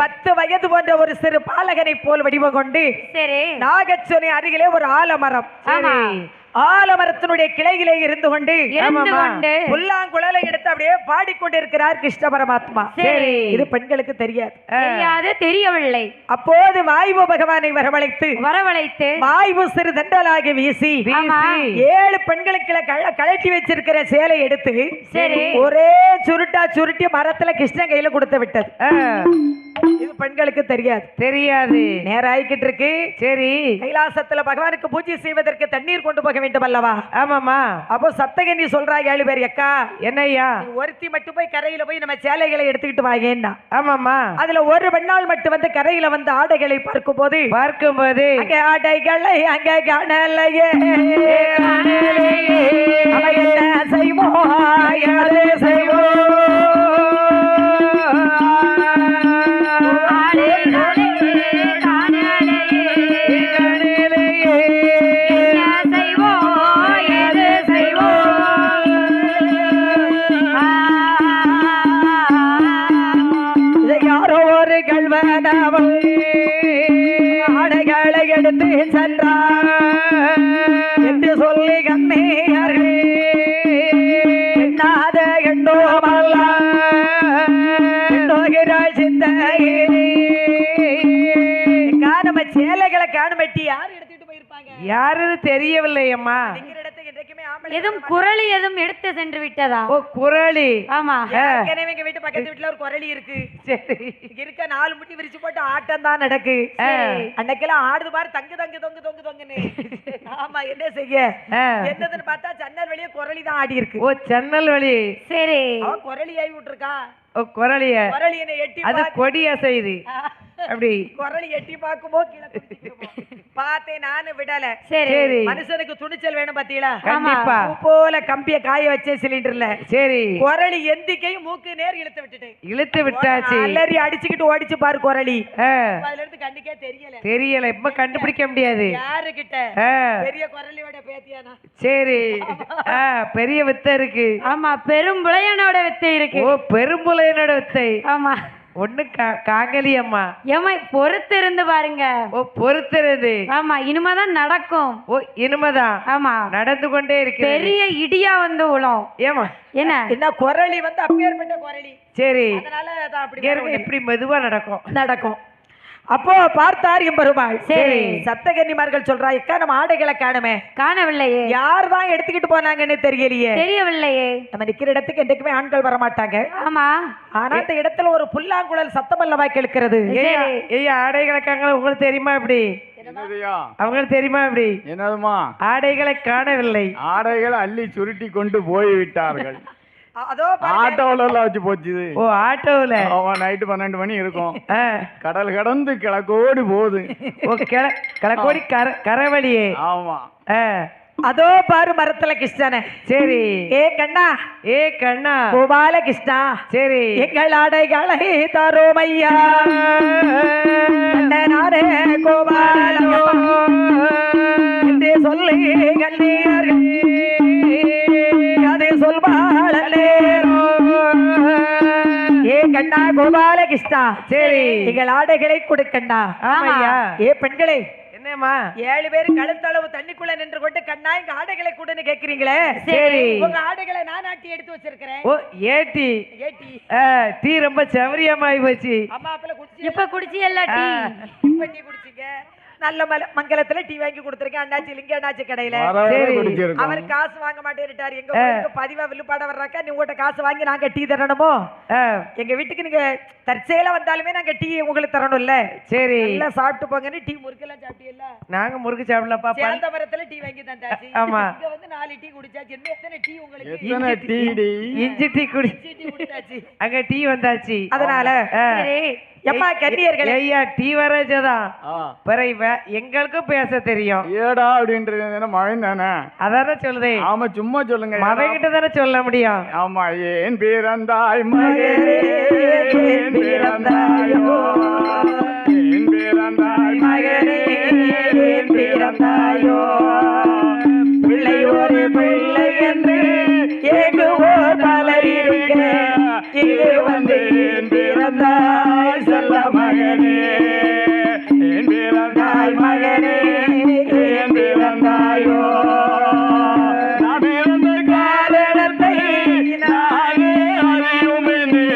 10 வயது போன்ற ஒரு சிறு பாலகனை போல் வடிவம் கொண்டு சரி நாகச்சுனை அருகிலே ஒரு ஆலமரம் ஆலமரத்தினுடைய கிளையிலே இருந்து கொண்டு புல்லாங்குழலை எடுத்து அப்படியே பாடிக்கொண்டிருக்கிறார் கிருஷ்ண பரமாத்மா. சரி இது பெண்களுக்கு தெரியாது தெரியவில்லை. அப்போது வாயு பகவானை வரவழைத்து வாயு சிறு தண்டலாகி வீசி 7 பெண்களுக்கு கழட்டி வச்சிருக்கிற சேலை எடுத்து சரி ஒரே சுருட்டி மரத்துல கிருஷ்ணன் கையில கொடுத்து விட்டது. இது பெண்களுக்கு தெரியாது நேரம் ஆயிக்கிட்டு இருக்கு. சரி கைலாசத்துல பகவானுக்கு பூஜை செய்வதற்கு தண்ணீர் கொண்டு போக வேண்டும் அல்லவா? ஆமாமா. அப்போ சப்தகன்னி சொல்றா 7 பேர் அக்கா என்னையா ஒருத்தி மட்டும் போய் கரையில போய் நம்ம சேலைகளை எடுத்துக்கிட்டு வாங்கேன்னா. ஆமாமா. அதுல ஒரு பெண்ணால் மட்டும் வந்து கரையில வந்து ஆடைகளை பார்க்கும் போது அங்க ஆடைகளை அங்க காணலையே செய்வோம் ஆடைகளை எடுத்து சென்றார் என்று சொல்லி கண்ணீர்கள் எண்ணாத எண்ணோமல்ல எண்ணோகிறாள் சிந்தையிலே. நம்ம சேலைகளை காணுமெட்டி யார் எடுத்துட்டு போயிருப்பாங்க யாருன்னு தெரியவில்லை அம்மா. எதுவும் குரலி எதுவும் எடுத்து சென்று விட்டதா? ஓ குரலி. ஆமா எங்க வீட்டு பக்கத்து வீட்டுல ஒரு குரலி இருக்கு. சரி இருக்க 4 முட்டி விரிச்சு போட்டு ஆட்டம் தான் நடக்கு. அன்னைக்கெல்லாம் ஆடுது பாரு தங்கு தங்கு தொங்கு தொங்கு தொங்குன்னு. ஆமா என்ன செய்ய என்னதுன்னு பார்த்தா ஜன்னல் வழியே குரலி தான் ஆடி இருக்கு. ஓ ஜன்னல் வழி. சரி அவன் குரலி ஆகி விட்டுருக்கா. ஓ குரலியனை எட்டி அது கொடி அசைது அப்படி குரலி எட்டி பாக்குமோ கீழே பார்த்தேன் நானும் விடல. சரி மனுஷனுக்கு துணிச்சல் வேணும் பாத்தீங்களா? கண்டிப்பா போல கம்பிய காய வச்சே சிலிண்டர்ல. சரி குரலி எந்திக்கையும் மூக்கு நேர் இழுத்து விட்டாச்சு. எல்லாரி அடிச்சுக்கிட்டு ஓடிச்சு பாரு குரலி. அதுல இருந்து கண்ணுக்கே தெரியல இப்ப கண்டுபிடிக்க முடியாது யாருகிட்ட. பெரிய குரலியோட பேத்தியானா? சரி பெரிய வித்தை இருக்கு. ஆமா பெரும்புளையனோட வித்தை இருக்கு. ஓ பெரும்புளையனோட வித்தை. ஆமா ஒண்ணு காங்கலி அம்மா. ஏமா பொறுத்து இருந்து பாருங்க. ஓ பொறுத்து இருந்து. ஆமா இனிமேதான் நடக்கும். ஓ இனிமேதான். ஆமா நடந்து கொண்டே இருக்கு. பெரிய இடியா வந்து உளம். ஏமா என்ன குரலி வந்து அப்பேற்பட்ட குரலி. சரி அதனால இப்படி மெதுவா நடக்கும். அப்போ பார்த்தார் எம்பெருமாள். சரி சப்தகன்னிமார்கள் சொல்றா இக்கா நம்ம ஆடைகளை காணவில்லையே. யார் தான் எடுத்துக்கிட்டு போனாங்கன்னு தெரியவில்லையே. நம்ம நிக்கிற இடத்துக்கு என்றைக்குமே ஆண்கள் வரமாட்டாங்க. ஆமா ஆனா அந்த இடத்துல ஒரு புல்லாங்குழல் சத்தம் அல்லவா கேட்கிறது. ஆடைகளை காணல உங்களுக்கு தெரியுமா? இப்படி அவங்களுக்கு தெரியுமா? இப்படி என்னதுமா ஆடைகளை காணவில்லை. ஆடைகளை அள்ளி சுருட்டி கொண்டு போய்விட்டார்கள். ஆட்டோல வச்சு போச்சு. ஓ ஆட்டோல நைட்டு 12 மணி இருக்கும். கடல் கடந்து கிழக்கோடி போகுது. ஓ கிழக்கோடி கரவழியே. ஆமா அதோ பாரு மரத்துல கிருஷ்ணன. சரி ஏ கண்ணா கோபால கிருஷ்ணா. சரி எங்கள் ஆடைகளை தரோமையா கோபாலோ என்று சொல்லி கண்ணீர்கள் அதை சொல்வாளே. ஏ கண்ணா கோபால கிருஷ்ணா. சரி எங்கள் ஆடைகளை கொடுக்கண்ணா. ஆமாய்யா. ஏ பெண்களே என்னம்மா 7 பேர் கழுத்தளவு தண்ணிக்குள்ள நின்று கொண்டு கண்ணா எங்க ஆடைகளை கூடன்னு கேக்குறீங்களே. சரி உங்க ஆடைகளை நான் ஆட்டி எடுத்து வச்சிருக்கிறேன். ஓ ஏட்டி டீ ரொம்ப சவரியமாயி போச்சு. அம்மா அப்பல குடிச்சு இப்ப குடிச்சி எல்லாம் டீ இப்ப டீ குடிச்சீங்க. நல்ல மங்கலத்துல டீ வாங்கி கொடுத்துருக்கேன் அண்ணாச்சி லிங்க அண்ணாச்சி கடையில. அவர் காசு வாங்க மாட்டேன்ட்டாரு. எங்க பதிவா வில்லுப்பாட வர்றாக்கா நீ உங்கள்கிட்ட காசு வாங்கி நாங்க டீ தரணுமோ? எங்க வீட்டுக்கு நீங்க தற்செயலா வந்தாலுமே நாங்க டீ உங்களுக்கு தரணும்ல. சரி எல்லாம் சாப்பிட்டு போங்கன்னு டீ முறுக்கெல்லாம் சாப்பிட்டீங்களா? நாங்க முறுக்கு சாப்பிடலப்பா. சேந்தமரத்துல டீ வாங்கி தந்தாச்சு. ஆமா இங்க வந்து 4 டீ குடிச்சாச்சு. என்ன எத்தனை டீ உங்களுக்கு? இஞ்சி டீ குடிச்சாச்சு. அங்க டீ வந்தாச்சு. அதனால சரி எம்மா கன்னியர்களே, ஐயா டீவரேஜதான் ஆ. பிறகு எங்களுக்கும் பேச தெரியும். ஏடா அப்படின்றது மகன் தானே. அதானே சொல்லுதே. ஆமா சும்மா சொல்லுங்க. மகன்கிட்ட தானே சொல்ல முடியும். ஆமா. ஏன் பிறந்தாய் மகனே, ஏன் பிறந்தாயோ, ஏன் பிறந்தாய் மகனே, ஏன் பிறந்தாயோ, பிள்ளை ஒரு பிள்ளை என்று ஏங்குவோர் பலர் இருக்க, இங்கு வந்து ஏன் பிறந்தாய் சொல்ல மகனே, ஏன் பிறந்தாய் மகனே, ஏன் பிறந்தாயோ, நான் பிறந்த காரணத்தை நானே அறியுமெனே,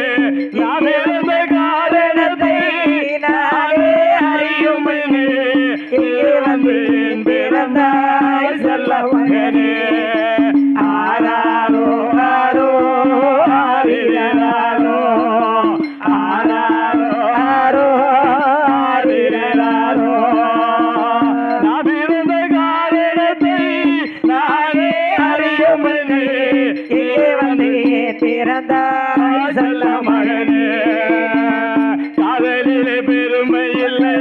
நான் பிறந்த காரணத்தை நானே அறியுமெனே, இங்கே வந்து ஏன் பிறந்தாய் சொல்ல மகனே, ஆராரோ ஆரோ ஆரிரராரோ, ஆராரோ ஆரோ ஆரிரராரோ, நான் பிறந்த காரணத்தை நானே அறியுமெனே, இங்கே வந்து ஏன் பிறந்தாய் சொல்ல மகனே, காதலிலே பெருமை இல்லை,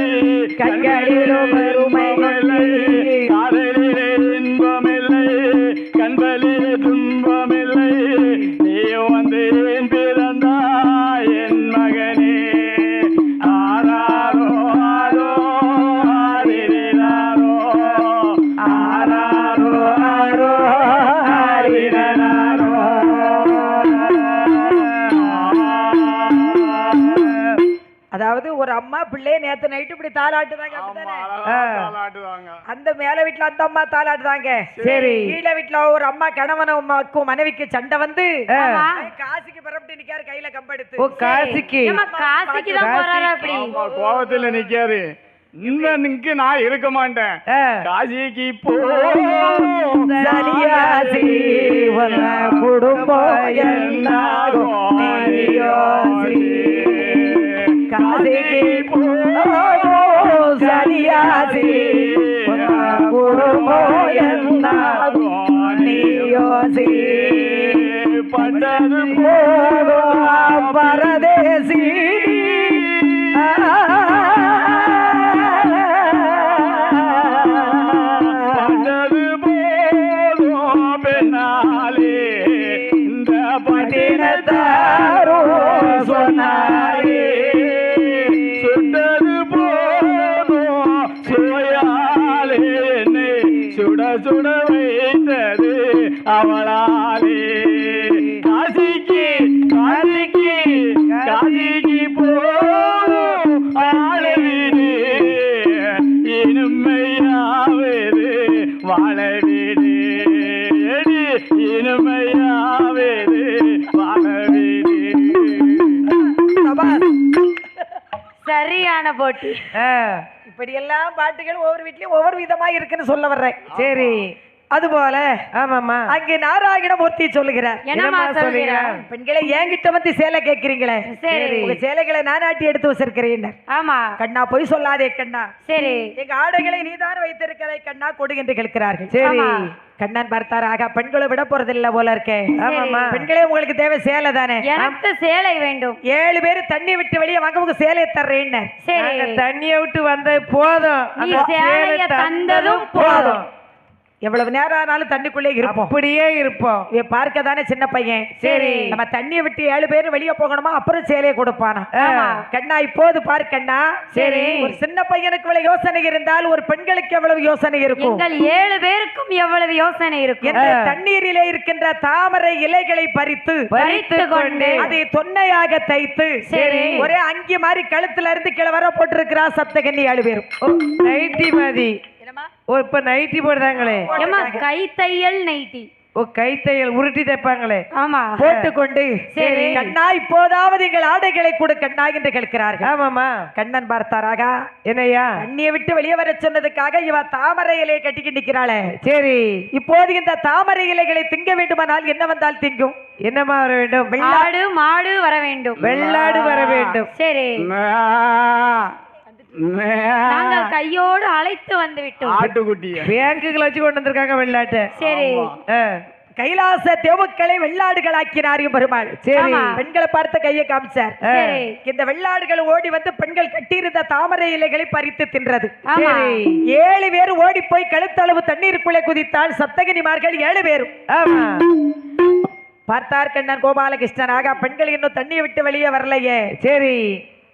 கண்களிலும் பெருமை இல்லை, காதலிலே இன்பமில்லை, கண்களிலே துன்பமில்லை, நீ வந்து ஏன் பிறந்தாய் என் மகனே, ஆராரோ ஆரோ ஆரிரராரோ, ஆராரோ ஆரோ ஆரிரராரோ. அதாவது ஒரு அம்மா பிள்ளைய நேத்து நைட்டு இப்படி தாளாட்டுதாங்க, அப்படித்தானே? அந்த மேல வீட்டுல அந்த அம்மா தாளாட்டுதாங்க. சரி. கீழ வீட்டுல ஒரு அம்மா கணவனுக்கும் மனைவிக்கு சண்டை வந்து காசுக்கு பரப்பிட்டு நிக்காரு கையில கம்பெடுத்து. ஓ காசிக்கு. ஏம்மா, காசிக்கு தான் போறாரா அப்படி? ஆமா, கோவத்துல நிக்காரு. இன்னைக்கு நான் இருக்க மாட்டேன், காசிக்கு போ சன்னியாசி உன் குடும்பம் என்னாகும் நீயோசி. காசிக்கு போ சன்னியாசி உன் குடும்பம் என்னாகும் நீயோசி. பட்டது போகும் பரதேசி பட்டது போதும் பெண்ணாலே, இந்த பட்டினத்தாரோ சொன்னாரே, சுட்டது போதும் சுவையாலே, என்னை சுட சுட வைத்தது அவளாலே, காசிக்கு காசிக்கு காசிக்கு போதும் ஆளவீடு, இனிமையாவது வாழவீடு, இனிமையாவது வாழவீடு. சரியான போட்டி. இப்படி எல்லாம் பாட்டுகள் ஒவ்வொரு வீட்லயும் ஒவ்வொரு விதமா இருக்குன்னு சொல்ல வர்றேன். சரி. அதுபோல ஆமாமா. அங்கே நாராயணமூர்த்தி சொல்லுகிறார், என்னம்மா சொல்கிறார்? பெண்களை என்கிட்ட வந்து சேலை கேட்கிறீங்களே, சரி. உங்க சேலைகளை நானாட்டி எடுத்து வச்சிருக்கிறேன். ஆமா. கண்ணா பொய் சொல்லாதே கண்ணா, சரி. எங்க ஆடைகளை நீதான் வைத்திருக்கிறாய் கண்ணா, கொடு என்று கேட்கிறார்கள். சரி. கண்ணன் பார்த்தாராக, பெண்களை விட போறதில்ல போல இருக்கே. ஆமாமா. பெண்களே உங்களுக்கு தேவை சேலை தானே? எனக்கு சேலை வேண்டும். 7 பேர் தண்ணி விட்டு வெளியே வாங்க, உங்க சேலையை தர்றேன். சரி. தண்ணிய விட்டு வந்தது போதும், நீ அந்த சேலைய சேலை தந்ததும் போதும். எவ்வளவு நேரம் ஆனாலும் தண்ணிக்குள்ளே இருப்போம், அப்படியே இருப்போம். பார்க்க தானே சின்ன பையன். சரி. நம்ம தண்ணியை விட்டு 7 பேர் வெளியே போகணுமா, அப்புறம் சேலையை கொடுப்பானா? கண்ணா இப்போது பாரு கண்ணா. சரி. ஒரு சின்ன பையனுக்கு இவ்வளவு யோசனை இருந்தால் ஒரு பெண்களுக்கு எவ்வளவு யோசனை இருக்கும்? எங்கள் 7 பேருக்கும் எவ்வளவு யோசனை இருக்கும்? என்ற தண்ணீரிலே இருக்கின்ற தாமரை இலைகளை பறித்து கொண்டு அதை தொன்னையாக தைத்து, சரி, ஒரே அங்கி மாதிரி கழுத்துல இருந்து கீழே வர போட்டிருக்கிறா சப்தகன்னி 7 பேரும். நைட்டி மாதிரி. ஓ இப்ப நைட்டி போடுறாங்களே. ஏம்மா, கை தையல் நைட்டி. ஓ கைத்தையல் உருட்டி தைப்பாங்களே. ஆமா. போட்டுக்கொண்டு, சரி கண்ணா இப்போதாவது எங்கள் ஆடைகளை கொடு கண்ணா என்று கேட்கிறார்கள். ஆமாமா. கண்ணன் பார்த்தாராக, என்னையா தண்ணியை விட்டு வெளியே வர சொன்னதுக்காக இவ தாமரை இலையை கட்டிக்கு நிக்கிறாளே. சரி. இப்போது இந்த தாமரை இலைகளை திங்க வேண்டுமானால் என்ன வந்தால் திங்கும்? என்னமா வர வேண்டும்? ஆடு மாடு வர வேண்டும். வெள்ளாடு வர வேண்டும். சரி, நாங்கள் கையோடு அழைத்து வந்து விட்டோம். ஆட்டுக்குட்டிய பேங்குகள் வச்சு கொண்டு வந்திருக்காங்க வெள்ளாட்டை. சரி, கைலாச தேவுக்களை வெள்ளாடுகள் ஆக்கினார் பெருமாள். சரி. பெண்களை பார்த்த கையை காமிச்சார். இந்த வெள்ளாடுகள் ஓடி வந்து பெண்கள் கட்டியிருந்த தாமரை இலைகளை பறித்து தின்றது. 7 பேர் ஓடி போய் கழுத்தளவு தண்ணீருக்குள்ளே குதித்தால் சப்தகனிமார்கள் 7 பேரும். பார்த்தார் கண்ணன் கோபாலகிருஷ்ணன். ஆகா, பெண்கள் இன்னும் தண்ணியை விட்டு வெளியே வரலையே. சரி,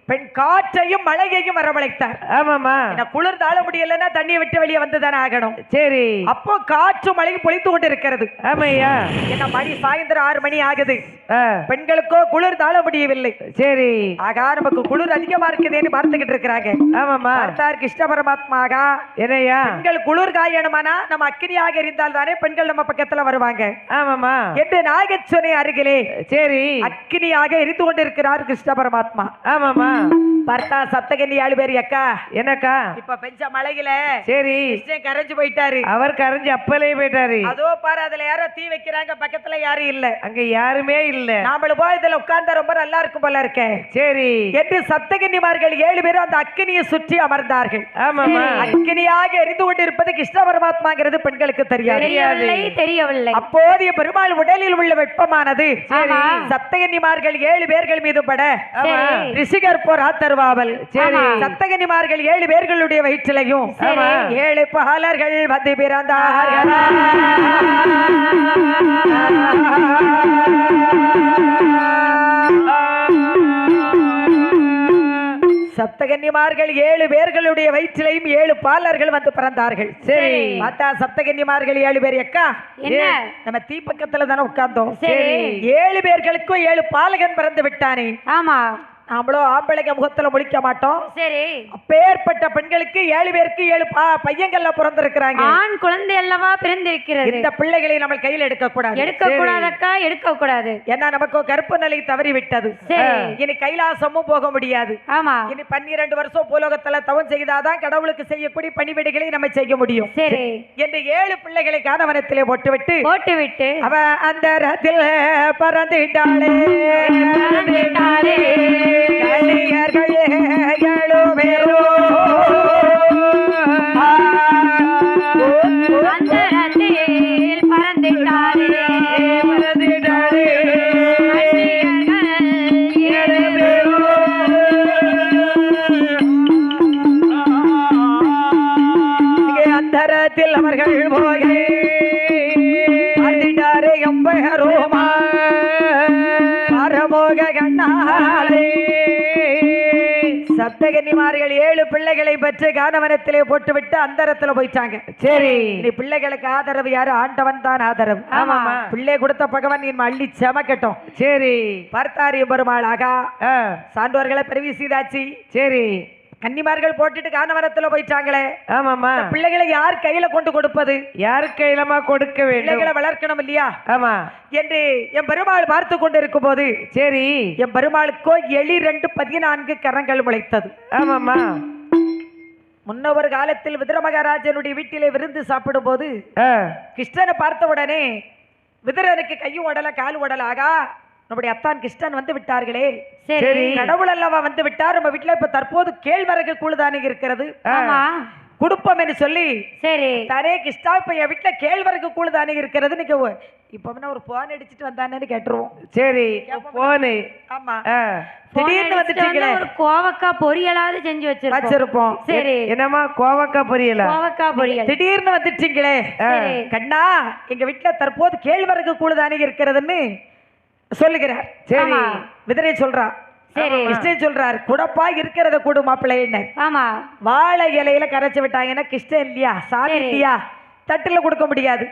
பெண் காற்றையும் மழையையும் வரவழைத்தார். ஆமாமா, குளிர் தாழ முடியலன்னா தண்ணியை விட்டு வெளியே வந்துதானே ஆகணும். சரி, அப்போ காற்று மழையும் பொழித்து கொண்டு இருக்கிறது. ஆமையா, என்ன மணி சாயந்தரம் 6 மணி ஆகுது. பெண்களுக்கோ குளிர் தாழ முடியவில்லை. சரி, ஆகா நமக்கு குளிர் அதிகமா இருக்குதுன்னு பார்த்துக்கிட்டு இருக்கிறாங்க. ஆமாமா, பார்த்தார் கிருஷ்ண பரமாத்மா. ஆகா என்னையா, பெண்கள் குளிர் காயணுமானா நம்ம அக்கினியாக இருந்தால் தானே பெண்கள் நம்ம பக்கத்துல வருவாங்க. ஆமாமா என்று நாகச்சுனை அருகிலே சரி அக்கினியாக எரிந்து கொண்டு இருக்கிறார் கிருஷ்ண பரமாத்மா. ஆமாமா, பார்த்தா சப்தகன்னி 7 பேர். அக்கா என்னக்கா, இப்ப பெஞ்ச மழையில சரி கிருஷ்ணன் கரைஞ்சு போயிட்டாரு. அவர் கரைஞ்சு அப்பலே போயிட்டாரு. அதோ பாரு, அதுல யாரோ தீ வைக்கிறாங்க, பக்கத்துல யாரும் இல்ல, அங்க யாருமே இல்ல. நாமளும் போய் இதுல உட்கார்ந்தா ரொம்ப நல்லா இருக்கும் போல இருக்க. சரி என்று சப்தகன்னிமார்கள் 7 பேரும் அந்த அக்கினியை சுற்றி அமர்ந்தார்கள். ஆமாமா, அக்கினியாக எரிந்து கொண்டு இருப்பது கிருஷ்ண பரமாத்மாங்கிறது பெண்களுக்கு தெரியவில்லை. அப்போதைய பெருமாள் உடலில் உள்ள வெப்பமானது சப்தகன்னிமார்கள் 7 பேர்கள் மீது பட ரிஷிகர் தருவாவல். சரி, சப்தகன்னிமார்கள் 7 பேர்களுடைய வயிற்றிலையும் 7 பாலர்கள் வந்து பிறந்தார்கள். சப்தகன்னிமார்கள் 7 பேர்களுடைய வயிற்றிலையும் 7 பாலர்கள் வந்து பிறந்தார்கள். சரி, பார்த்தா சப்தகன்னிமார்கள் 7 பேர். அக்கா நம்ம தீ பக்கத்துல தானே உட்கார்ந்தோம். சரி, 7 பேர்களுக்கும் 7 பாலகன் பிறந்து விட்டானே. ஆமா, நாமளும் ஆம்பளைங்க முகத்துல முழிக்க மாட்டோம். சரி, அப்பேற்பட்ட பெண்களுக்கு 7 பேருக்கு 7 பையங்கள்ல பிறந்திருக்கிறாங்க. ஆண் குழந்தை அல்லவா பிறந்திருக்கிறது. இந்த பிள்ளைகளை நம்ம கையில் எடுக்க கூடாது. ஏன்னா நமக்கு கற்பு நிலை தவறி விட்டது. இனி கைலாசமும் போக முடியாது. ஆமா, இனி 12 வருஷம் பூலோகத்துல தவம் செய்தாதான் கடவுளுக்கு செய்யக்கூடிய பணிவிடைகளை நம்ம செய்ய முடியும். சரி என்று 7 பிள்ளைகளை கானவனத்திலே போட்டுவிட்டு அவ அந்த பறந்துட்டாளே. அந்தரத்தில் அவர்கள் போகே அந்திட்டாரே எம்பரோமா பரமோக கண்ணாலே. சப்தகன்னிமார்கள் 7 பிள்ளைகளை பெற்று கானவனத்திலே போட்டுவிட்டு அந்தரத்துல போயிட்டாங்க. சரி, நீ பிள்ளைகளுக்கு ஆதரவு யாரு? ஆண்டவன் தான் ஆதரவு. ஆமா, பிள்ளை கொடுத்த பகவான் நீ அள்ளி சமக்கட்டும். சரி, பார்த்தாரிய பெருமாள். ஆகா, சான்றோர்களை பிறவி செய்தாச்சு. சரி, கன்னிமார்கள் போட்டுட்டு கானவரத்துல போயிட்டாங்களே. ஆமாமா, பிள்ளைகளை யார் கையில கொண்டு கொடுப்பது? யார் கையிலமா கொடுக்க வேண்டும்? பிள்ளைகளை வளர்க்கணும் இல்லையா? ஆமா என்று என் பெருமாள் பார்த்து கொண்டு இருக்கும் போது சரி என் பெருமாளுக்கோ எலி 2 14 கரங்கள் முளைத்தது. ஆமாமா, முன்ன ஒரு காலத்தில் விதுர மகாராஜனுடைய வீட்டிலே விருந்து சாப்பிடும் போது கிருஷ்ணனை பார்த்த உடனே விதுரனுக்கு கையும் உடல கால் உடல. ஆகா, நம்முடைய அத்தான் கிருஷ்ணன் வந்து விட்டார்களே. சரி, கடவுள் அல்லவா வந்து விட்டார். நம்ம வீட்டுல இப்ப தற்போது கேழ்வரகு கூழுதானே இருக்கிறது. ஆமா, குடுப்பம் என்று சொல்லி சரி தானே கிருஷ்ணா இப்ப என் வீட்டுல கேழ்வரகு கூழுதானே இருக்கிறது. நீங்க இப்ப ஒரு போன் அடிச்சுட்டு வந்தானேன்னு கேட்டுருவோம். சரி, போனு. ஆமா, திடீர்னு வந்துட்டீங்களே, ஒரு கோவக்காய் பொரியலாவது செஞ்சு வச்சிருப்போம். சரி, என்னமா கோவக்காய் பொரியலா? கோவக்காய் பொரியல். திடீர்னு வந்துட்டீங்களே கண்ணா, எங்க வீட்டுல தற்போது கேழ்வரகு கூழுதானே இருக்கிறதுன்னு சொல்லுகிறார். சரி, விதரை சொல்றா. சரி, கிருஷ்ணன் சொல்றாரு, குடப்பா இருக்கிறத கூடு மாப்பிள்ளை. ஆமா, வாழை இலையில கரைச்சு விட்டாங்கன்னா கிருஷ்ணன் இல்லையா, சாமி இல்லையா, தட்டுல கொடுக்க முடியாது.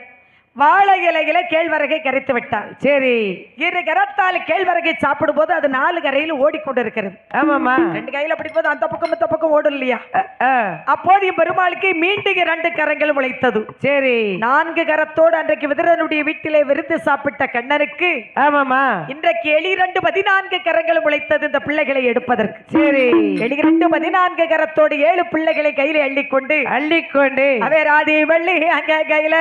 வாழை இலையில கேழ்வரகை கரைத்து விட்டார். சரி, 2 கரத்தால் கேழ்வரகை சாப்பிடும் போது அது 4 கரையில் ஓடிக்கொண்டு இருக்கிறது. ஆமாமா, 2 கையில பிடிப்போது அந்த பக்கம் இந்த பக்கம் ஓடும் இல்லையா. அப்போது பெருமாளுக்கு மீண்டும் 2 கரங்கள் முளைத்தது. சரி, 4 கரத்தோடு அன்றைக்கு விதுரனுடைய வீட்டிலே விருந்து சாப்பிட்ட கண்ணனுக்கு ஆமாமா இன்றைக்கு எலி 2 14 கரங்கள் முளைத்தது இந்த பிள்ளைகளை எடுப்பதற்கு. சரி, எலி 2 14 கரத்தோடு 7 பிள்ளைகளை கையில அள்ளிக்கொண்டு அவே ராதி வள்ளி அங்க கையில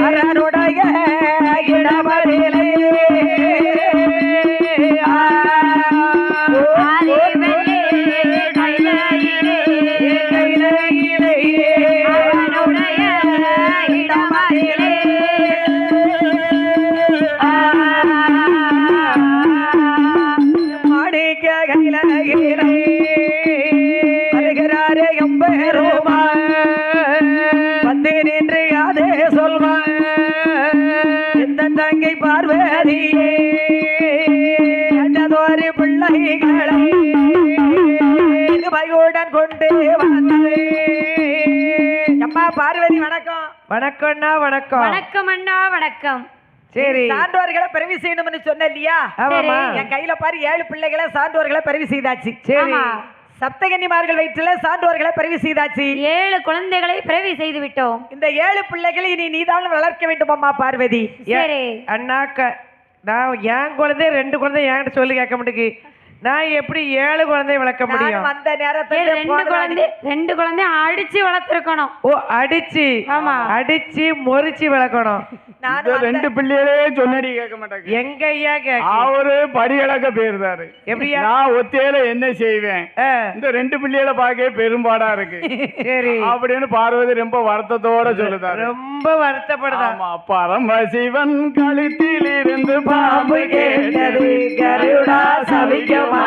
அரனுடைய இடமதிலே கையிலே பார்வதியே கண்டதொரு பிள்ளைகளை இருமையுடன் கொண்டு வந்து அம்மா பார்வதி வணக்கம். வணக்கம்ண்ணா வணக்கம். வணக்கம் அண்ணா வணக்கம். சரி சான்றோர்களை பிறவி செய்யணும்னு சொன்ன இல்லையா? ஆமாம்மா. என் கையில பாரு 7 பிள்ளைகளை சான்றோர்களை பிறவி செய்தாச்சு. சரி ஆமா. சப்தகன்னிமார்கள் வயிற்றுல சான்றோர்களை பிறவி செய்தாச்சு. 7 குழந்தைகளை பிறவி செய்து விட்டோம். இந்த 7 பிள்ளைகளை இனி நீதான் வளர்க்க வேண்டும் அம்மா பார்வதி. சரி அண்ணாக்க நான் என் குழந்தை 2 குழந்தை என்கிட்ட சொல்லி கேட்க மாட்டேங்குது. நான் எப்படி 7 குழந்தை வளர்க்க முடியும்? நானும் அந்த நேரத்துல 2 குழந்தை அடிச்சு வளர்த்திருக்கணும். ஓ அடிச்சு ஆமா. அடிச்சு மொரிச்சு வளர்க்கணும். இந்த 2 பிள்ளைகளே சொன்னடி கேட்க மாட்டாங்க. எங்க ஐயா கேட்க அவரு படியளக்க போயிருந்தாரு. எப்படியா? நான் ஒத்தையில என்ன செய்வேன்? இந்த 2 பிள்ளைகளை பார்க்க பெரும்பாடா இருக்கு. சரி அப்படின்னு பார்வதி ரொம்ப வருத்தத்தோட சொல்லுதாரு. ரொம்ப வருத்தப்படுதா? ஆமா. பரமசிவன் கழுத்தில் இருந்து பாம்பு கேட்டது கருடா சவிக்கமா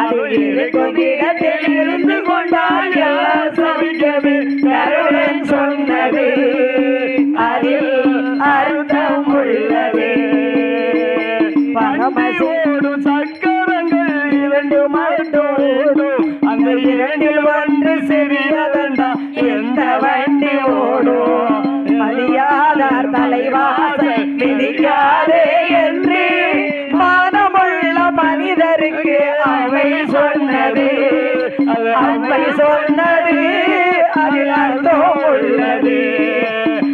அது இருக்கும் இடத்தில் இருந்து கொண்டால் எல்லாம் சவிக்கவே கருடன் சொன்னது அதில் அர்த்தம் உள்ளது. பரமசிவோடும் சக்கரங்கள் 2 மட்டும் அந்த 2 ஒன்று சிறியதண்டா எந்த வண்டி ஓடும் மதியாதார் தலைவாசல் மிதிக்காதே என்று மானமுள்ள மனிதருக்கு அவை சொன்னது அவை சொன்னது அதில் அர்த்தம் உள்ளது.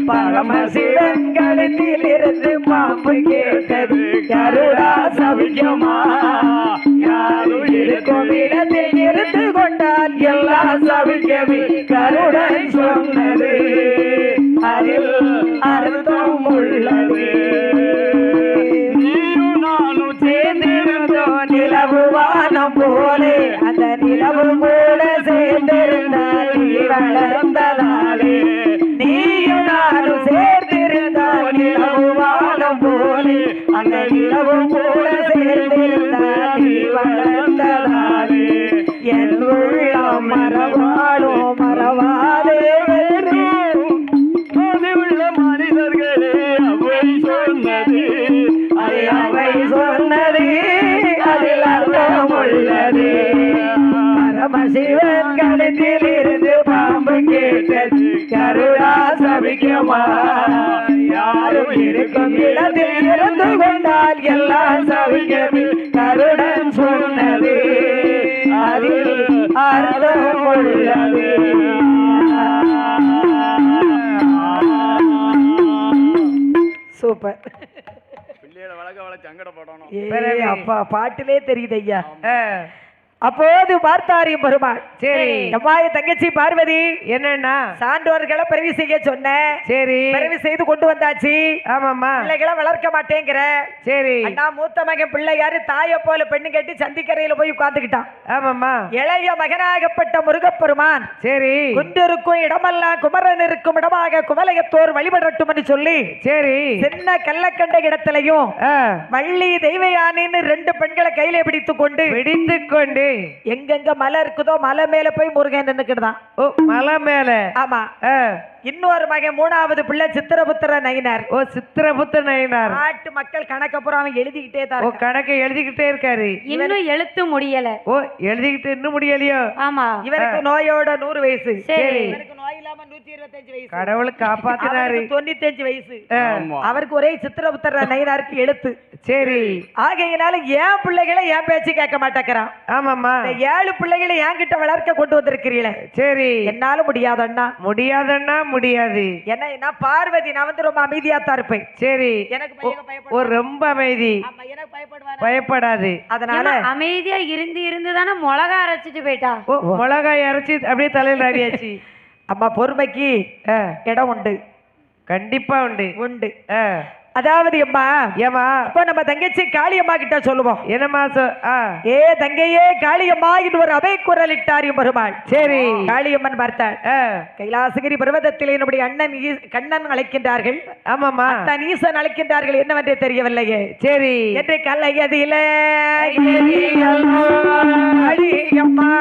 பரமசிவன் கழுத்தில் இருந்து பாம்பு கேட்டது கருடா சவிக்குமா யாரும் இருக்கும் இடத்தில் இருந்து கொண்டால் எல்லாம் சவிக்கவே கருடன் சொன்னது அதில் அர்த்தம் உள்ளது. நீயும் நானும் சேர்ந்திருந்தோம் நிலவு வானம் போலே அந்த நிலவு கூட சேர்ந்திருந்தால் நீ வளர்ந்ததாலே நீயும் நானும் சேர்ந்திருந்தால் நிலவு வானம் போலே அந்த நிலவு கூட சேர்ந்திருந்தால் நீ வளர்ந்ததாலே என் உள்ளம் மறவாடோ மறவாதே உள்ள மனிதர்களே அவை சொன்னது அது அவை சொன்னது அதில் அர்த்தம் உள்ளது. பரமசிவன் கழுத்தில் இருந்து பாம்பு கேட்டது கருடா சபிக்குமா யாரும் இருக்கும் இடத்தில் இருந்து கொண்டால் எல்லாம் சபிக்கவே கருடன் சொன்னது அதில் அர்த்தம் உள்ளது. சூப்பர். பிள்ளைகளை வளர்க்க சங்கடப்படணும். ஏய் அப்பா பாட்டிலே தெரியுது ஐயா. அப்போது பார்த்தாரியும் பெருமாள். சரி எம்மாய தங்கச்சி பார்வதி என்னன்னா சான்றோர்களை பிறவி செய்ய சொன்ன. சரி பிறவி செய்து கொண்டு வந்தாச்சு. ஆமாம்மா. பிள்ளைகளை வளர்க்க மாட்டேங்கிற. சரி அண்ணா மூத்த மகன் பிள்ளையாரு தாய போல பெண்ணு கட்டி சந்திக்கரையில போய் உட்கார்ந்துக்கிட்டான். ஆமாம்மா. இளைய மகனாகப்பட்ட முருகப்பெருமான் சரி குன்றிருக்கும் இடமெல்லாம் குமரன் இருக்கும் இடமாக குமலையத்தோர் வழிபடட்டும் என்று சொல்லி சரி சின்ன கள்ளக்கண்ட இடத்திலையும் வள்ளி தெய்வயானின்னு 2 பெண்களை கையில பிடித்துக் கொண்டு எங்கெங்க மலை இருக்குதோ மலை மேல போய் முருகன் நின்னுக்கிட்டுதான். ஓ மலை மேல. ஆமா. இன்னொரு மகன் 3வது பிள்ளை சித்திரபுத்திர நயினார். ஓ சித்திரபுத்திர நயினார். நாட்டு மக்கள் கணக்கப்புறம் அவன் எழுதிக்கிட்டே தான். ஓ கணக்கை எழுதிக்கிட்டே இருக்காரு. இன்னும் எழுத்து முடியல. ஓ எழுதிக்கிட்டு இன்னும் முடியலையோ? ஆமா. இவருக்கு நோயோட 100 வயசு. சரி. இவருக்கு நோய் இல்லாம 125 வயசு. கடவுள் காப்பாத்தினாரு. 95 வயசு. அவருக்கு ஒரே சித்திரபுத்திர நயினாருக்கு எழுத்து. சரி. ஆகையினால ஏன் பிள்ளைகளை ஏன் பேச்சு கேட்க மாட்டேங்கிறான். ஆமாம்மா. 7 பிள்ளைகளை என்கிட்ட வளர்க்க கொண்டு வந்திருக்கிறீங்களே. சரி. என்னால முடியாதண்ணா. முடியாதண்ணா முடியாது. என்ன நான் பார்வதி நான் வந்து ரொம்ப அமைதியா தான் இருப்பேன். சரி. எனக்கு பயப்படுவான். ஒரு ரொம்ப அமைதி. ஆமா எனக்கு பயப்படுவான். பயப்படாது. அதனால அமைதியா இருந்து தானே மிளகா அரைச்சிட்டு போயிட்டா. ஓ மிளகாய் அரைச்சி அப்படியே தலையில் ராவியாச்சு. அம்மா பொறுமைக்கு இடம் உண்டு. கண்டிப்பா உண்டு. உண்டு. அதாவது அம்மா ஏமா அப்ப நம்ம தங்கச்சி காளியம்மா கிட்ட சொல்லுவோம். என்னம்மா ஏ தங்கையே காளியம்மா என்று ஒரு அவை குரல் இட்டாரியும் பெருமாள். சரி. காளியம்மன் பார்த்தாள். கைலாசகிரி பர்வதத்தில் என்னுடைய அண்ணன் கண்ணன் அழைக்கின்றார்கள். ஆமாம்மா. தன் ஈசன் அழைக்கின்றார்கள். என்னவென்றே தெரியவில்லையே. சரி. என்று கல்லையதில காளியம்மா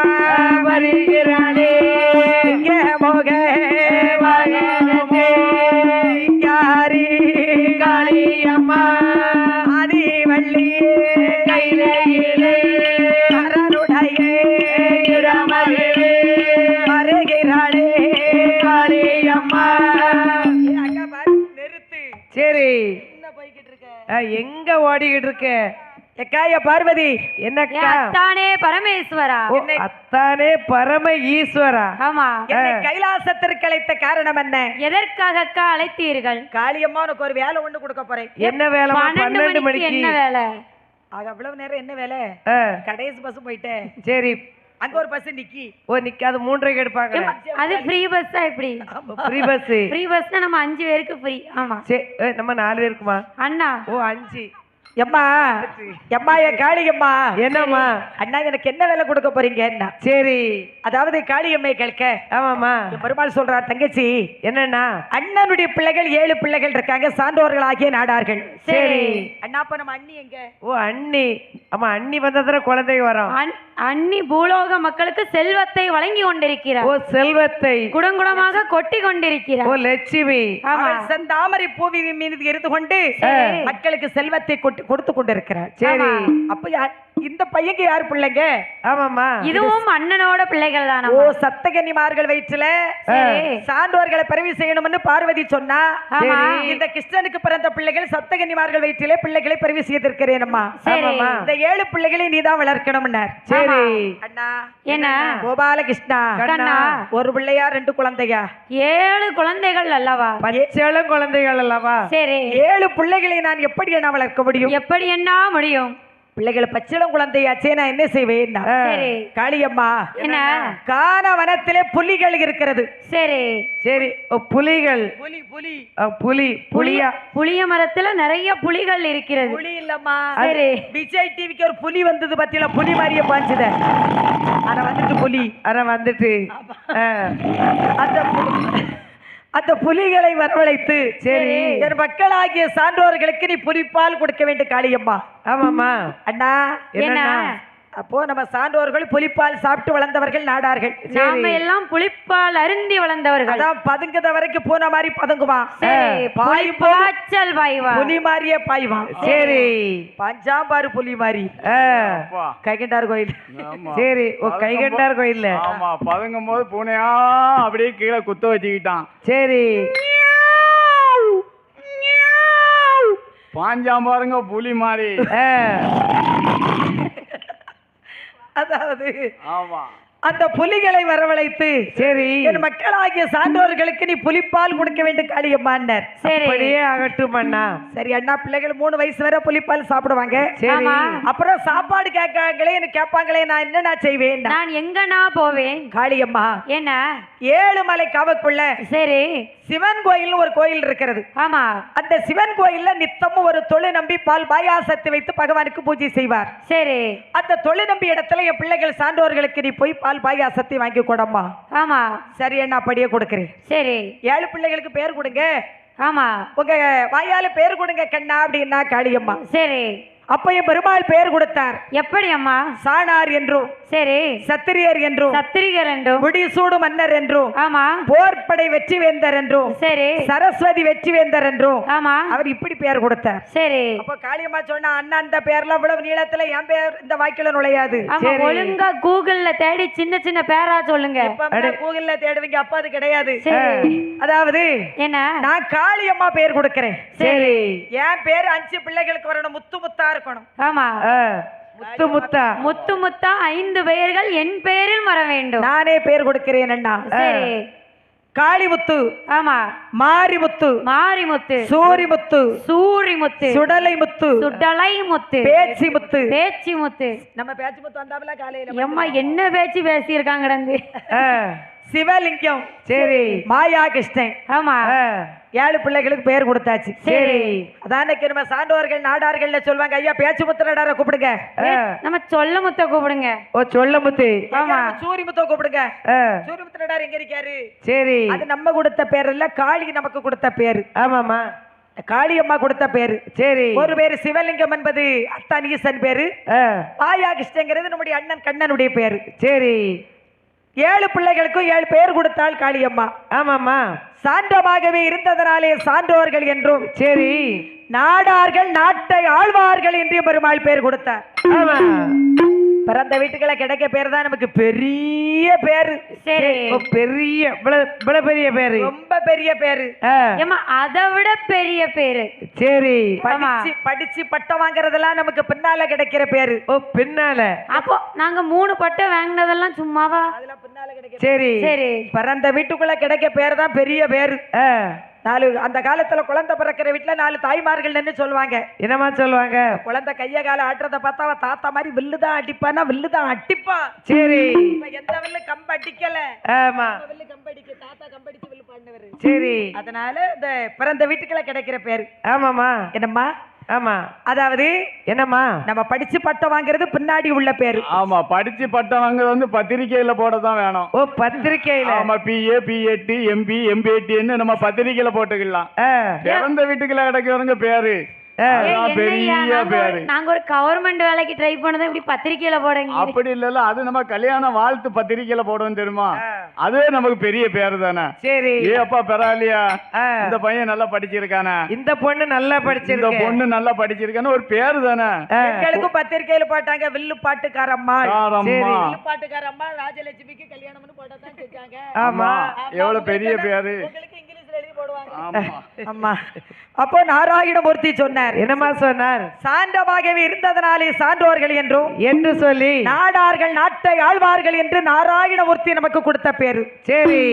வருகிறானே மோக காளியம்மா சரி என்ன போய்கிட்டு இருக்க? எங்க ஓடிக்கிட்டு இருக்க? எக்காய பார்வதி என்னக்கா? அத்தானே பரமேஸ்வரா. ஓ, அத்தானே பரம ஈஸ்வரா. ஆமா. என்னை கைலாசத்திற்கு அழைத்த காரணம் என்ன? எதற்காகக்கா அழைத்தீர்கள்? காளியம்மா உனக்கு ஒரு வேலை ஒண்ணு கொடுக்க போறேன். என்ன வேலை? 12 மணிக்கு என்ன வேலை? ஆக அவ்வளவு நேரம் என்ன வேலை? கடைசி பஸ் போயிட்டேன். சரி, அங்க ஒரு பஸ் நிக்கி. ஓ நிக்காது 3:30 எடுப்பாங்க. அது ஃப்ரீ பஸ்ஸா எப்படி? Free bus. ஃப்ரீ பஸ்னா நம்ம 5 பேருக்கு ஃப்ரீ. ஆமா. சரி, நம்ம 4 பேருக்குமா? அண்ணா. ஓ 5. எம்மா எம்மா என் காளியம்மா. என்னம்மா? அண்ணா எனக்கு என்ன வேலை கொடுக்க போறீங்க? என்ன? சரி, அதாவது காளியம்மை கேட்க. ஆமாம்மா. பெருமாள் சொல்றார், தங்கச்சி என்னன்னா அண்ணனுடைய பிள்ளைகள் 7 பிள்ளைகள் இருக்காங்க, சான்றோர்கள் ஆகிய நாடார்கள். சரி அண்ணா, அப்ப நம்ம அண்ணி எங்க? ஓ அண்ணி. ஆமா, அண்ணி வந்ததுல குழந்தை வரும். அண்ணி பூலோக மக்களுக்கு செல்வத்தை வழங்கி கொண்டிருக்கிறார். ஓ செல்வத்தை குடங்குடமாக கொட்டி கொண்டிருக்கிறார். ஓ லட்சுமி. அவள் செந்தாமரை பூவின் மீது இருந்து கொண்டு மக்களுக்கு செல்வத்தை கொடுத்து கொண்டிருக்கிறார். சரி, அப்ப இந்த பையங்க யார் பிள்ளைங்க? ஆமாம்மா, இதுவும் அண்ணனோட பிள்ளைகள் தான். ஓ சப்தகன்னிமார்கள் வயிற்றுல சான்றோர்களை பிறவி செய்யணும்னு பார்வதி சொன்னா, இந்த கிருஷ்ணனுக்கு பிறந்த பிள்ளைகள் சப்தகன்னிமார்கள் வயிற்றிலே பிள்ளைகளை பிறவி செய்திருக்கிறேன் அம்மா. இந்த 7 பிள்ளைகளை நீதான் வளர்க்கணும்னார். சரி அண்ணா. என்ன? கோபாலகிருஷ்ணா, ஒரு பிள்ளையா 2 குழந்தையா? 7 குழந்தைகள் அல்லவா? பச்சளம் குழந்தைகள் அல்லவா? சரி, 7 பிள்ளைகளை நான் எப்படி என்ன வளர்க்க முடியும்? எப்படி என்ன முடியும்? பிள்ளைகளை பச்சிளம் குழந்தையாச்சே, நான் என்ன செய்வேன்? சரி. காளியம்மா, என்ன? கானவனத்திலே புலிகள் இருக்கிறது. சரி சரி. புலிகள். புலி புலி புலி புலியா? புளிய மரத்துல நிறைய புலிகள் இருக்கிறது. புலி இல்லம்மா. சரி. விஜய் டிவிக்கு ஒரு புலி வந்தது பத்தில, புலி மாதிரியே பாஞ்சுத. ஆனா வந்துட்டு புலி. ஆனா வந்துட்டு அந்த புலிகளை வரவழைத்து, சரி, என் மக்களாகிய சான்றோர்களுக்கு நீ புலிப்பால் கொடுக்க வேண்டும் காளியம்மா. ஆமாம்மா. அண்ணா, என்ன? அப்போ நம்ம சான்றோர்கள் புலிப்பால் சாப்பிட்டு வளர்ந்தவர்கள் நாடார்கள். நாம எல்லாம் புலிப்பால் அருந்தி வளர்ந்தவர்கள். அதான் பதுங்குத வரைக்கும் பூனை மாதிரி பதுங்குமா, பாய்ச்சல் பாய்வா, புலி மாதிரியே பாய்வா. சரி, பஞ்சாம்பாரு புலி மாதிரி. கைகண்டார் கோயில். சரி, ஓ கைகண்டார் கோயில்ல. ஆமா, பதுங்கும் போது பூனையா அப்படியே கீழே குத்த வச்சுக்கிட்டான். சரி, பாஞ்சாம்பாருங்க புலி மாதிரி. அதாவது ஆமா, அந்த புலிகளை வரவழைத்து, சரி, என் மக்களாகிய சான்றோர்களுக்கு நீ புலிப்பால் கொடுக்க வேண்டும் காளியம்மான்னர். அப்படியே ஆகட்டும் அண்ணா. சரி அண்ணா, பிள்ளைகள் 3 வயசு வரை புலிப்பால் சாப்பிடுவாங்க. சரி, அப்புறம் சாப்பாடு கேட்காங்களே, எனக்கு கேட்பாங்களே, நான் என்ன செய்வேன்? நான் எங்கனா போவேன் காளியம்மா, என்ன? 7 மலை காவக்குள்ள சரி, சிவன் கோயில் ஒரு கோயில் இருக்கிறது. ஆமா. அந்த சிவன் கோயில்ல நித்தமும் ஒரு தொழு நம்பி பால் பாயாசத்தை வைத்து பகவானுக்கு பூஜை செய்வார். சரி, அந்த தொழு நம்பி இடத்துல என் பிள்ளைகள் சான்றோர்களுக்கு நீ போய் பால் பாயாசத்தை வாங்கி கொடும்மா. ஆமா. சரி அண்ணா, அப்படியே கொடுக்கிறேன். சரி. 7 பிள்ளைகளுக்கு பேர் கொடுங்க. ஆமா. உங்க வாயால பேர் கொடுங்க கண்ணா அப்படின்னா காளியம்மா. சரி. அப்ப என் பெருமாள் பெயர் கொடுத்தார். எப்படி அம்மா? சாணார் என்றும், சரி, சத்திரியர் என்றும், சத்திரிகர் என்றும், முடிசூடு மன்னர் என்றும், ஆமா, போர்படை வெற்றி வேந்தர் என்றும், சரி, சரஸ்வதி வெற்றி வேந்தர் என்றும், ஆமா, அவர் இப்படி பெயர் கொடுத்தார். சரி. அப்ப காளியம்மா சொன்னா, அண்ணா அந்த பேர்லாம் இவ்வளவு நீளத்துல என் பேர் இந்த வாய்க்குள்ள நுழையாது. ஆமா, ஒழுங்கா கூகுள்ல தேடி சின்ன சின்ன பேரா சொல்லுங்க. கூகுள்ல தேடுவீங்க, அப்ப அது கிடையாது. சரி. அதாவது என்ன? நான் காளியம்மா பேர் கொடுக்கிறேன். சரி. என் பேர் 5 பிள்ளைகளுக்கு வரணும், முத்து முத்தா இருக்கணும். ஆமா, முத்து முத்தா. முத்து முத்தா 5 பெயர்கள் என் பெயரில் வர வேண்டும். நானே பேர் கொடுக்கிறேன் அண்ணா. சரி. காளிமுத்து, ஆமா, மாரிமுத்து, மாரிமுத்து, சூரிமுத்து, சூரிமுத்து, சுடலைமுத்து, சுடலைமுத்து, பேச்சிமுத்து, பேச்சிமுத்து. நம்ம பேச்சிமுத்து வந்தாமல காலையில. எம்மா என்ன பேச்சு பேசி இருக்காங்க. சிவலிங்கம், சரி, மாயா கிருஷ்ணன். ஆமா, 7 பிள்ளைகளுக்கு பேர் கொடுத்தாச்சு. சரி. அதான் நம்ம சான்றோர்கள் நாடார்கள் சொல்லுவாங்க, ஐயா பேச்சு முத்து நடார கூப்பிடுங்க. நம்ம சொல்ல முத்த கூப்பிடுங்க. ஓ சொல்ல முத்து. ஆமா, சூரி முத்த கூப்பிடுங்க. சூரி முத்து நடார் எங்க இருக்காரு? சரி, அது நம்ம கொடுத்த பேர் இல்ல, காளி நமக்கு கொடுத்த பேரு. ஆமாமா, காளியம்மா கொடுத்த பேரு. சரி. ஒரு பேரு சிவலிங்கம் என்பது அத்தான் ஈசன் பேரு. மாயா கிருஷ்ணங்கிறது நம்முடைய அண்ணன் கண்ணனுடைய பேரு. சரி. 7 பிள்ளைகளுக்கும் 7 பேர் கொடுத்தாள் காளியம்மா. ஆமாமா, சான்றமாகவே இருந்ததனாலே சான்றோர்கள் என்றும், சரி, நாடார்கள் நாட்டை ஆழ்வார்கள் என்று பெருமாள் பேர் கொடுத்தார். ஆமா, பிறந்த வீட்டுக்குள்ள கிடைக்க பேர் தான் நமக்கு பெரிய பேரு. சரி பெரிய இவ்வளவு பெரிய பேரு, ரொம்ப பெரிய பேரு. ஏமா அதை விட பெரிய பேரு. சரி படிச்சு பட்டம் வாங்குறதெல்லாம் நமக்கு பின்னால கிடைக்கிற பேரு. ஓ பின்னால. அப்போ நாங்க 3 பட்டம் வாங்கினதெல்லாம் சும்மாவா? அதெல்லாம் பின்னால கிடைக்க. சரி சரி பிறந்த வீட்டுக்குள்ள கிடைக்க பேர் தான் பெரிய பேரு. 4 அந்த காலத்துல குழந்தை பிறக்கிற வீட்டுல 4 தாய்மார்கள் சொல்லுவாங்க. என்னமா சொல்லுவாங்க? குழந்தை கைய கால ஆட்டுறத பார்த்தா அவ தாத்தா மாதிரி வில்லுதான் அடிப்பானா, வில்லுதான் அடிப்பா. சரி எந்த வில்லு கம்பு அடிக்கல. ஆமா வில்லு கம்பு அடிக்க தாத்தா கம்படிச்சு வில்லு பாடுனவரு. சரி அதனால இந்த பிறந்த வீட்டுக்குள்ள கிடைக்கிற பேரு. ஆமாமா. என்னம்மா? ஆமா அதாவது என்னம்மா நம்ம படிச்சு பட்டம் வாங்குறது பின்னாடி உள்ள பேரு. ஆமா, படிச்சு பட்டம் வாங்குறது வந்து பத்திரிக்கையில போடதான் வேணும். ஓ பத்திரிக்கையில. ஆமா, PA PAT MB MBATன்னு நம்ம பத்திரிக்கையில போட்டுக்கலாம். பிறந்த வீட்டுக்குள்ள கிடைக்கிறவங்க பேரு பெரிய பேரு. நாங்க ஒரு கவர்மெண்ட் வேலைக்கு ட்ரை பண்ணதை இப்படி பத்திரிக்கையில போடுங்க. அப்படி இல்ல, அது நம்ம கல்யாண வாழ்த்து பத்திரிக்கையில போடுவோம் தெரியுமா? அதுவே நமக்கு பெரிய பேரு தானே. சரி ஏ அப்பா பெறாலியா, இந்த பையன் நல்லா படிச்சிருக்கானே, இந்த பொண்ணு நல்லா இந்த படிச்சிருக்கு, பொண்ணு நல்லா படிச்சிருக்கான்னு ஒரு பேரு தானே. எங்களுக்கும் பத்திரிக்கையில போட்டாங்க வில்லு பாட்டுக்காரம்மா. காரம்மா. வில்லு பாட்டுக்காரம்மா ராஜலட்சுமிக்கு கல்யாணம்னு போட்டதான் செஞ்சாங்க. ஆமா எவ்வளவு பெரிய பேரு. உங்களுக்கு இங்கிலீஷ்ல எழுதி போடுவாங்க. ஆமா. அம்மா அப்போ நாராயணமூர்த்தி சொன்னார். என்னமா சொன்னார்? சான்றமாகவே இருந்ததனாலே சான்றோர்கள் என்றும் என்று சொல்லி நாடார்கள் நாட்டை ஆழ்வார்கள் என்று நாராயணமூர்த்தி நமக்கு கொடுத்த பேரு. சரி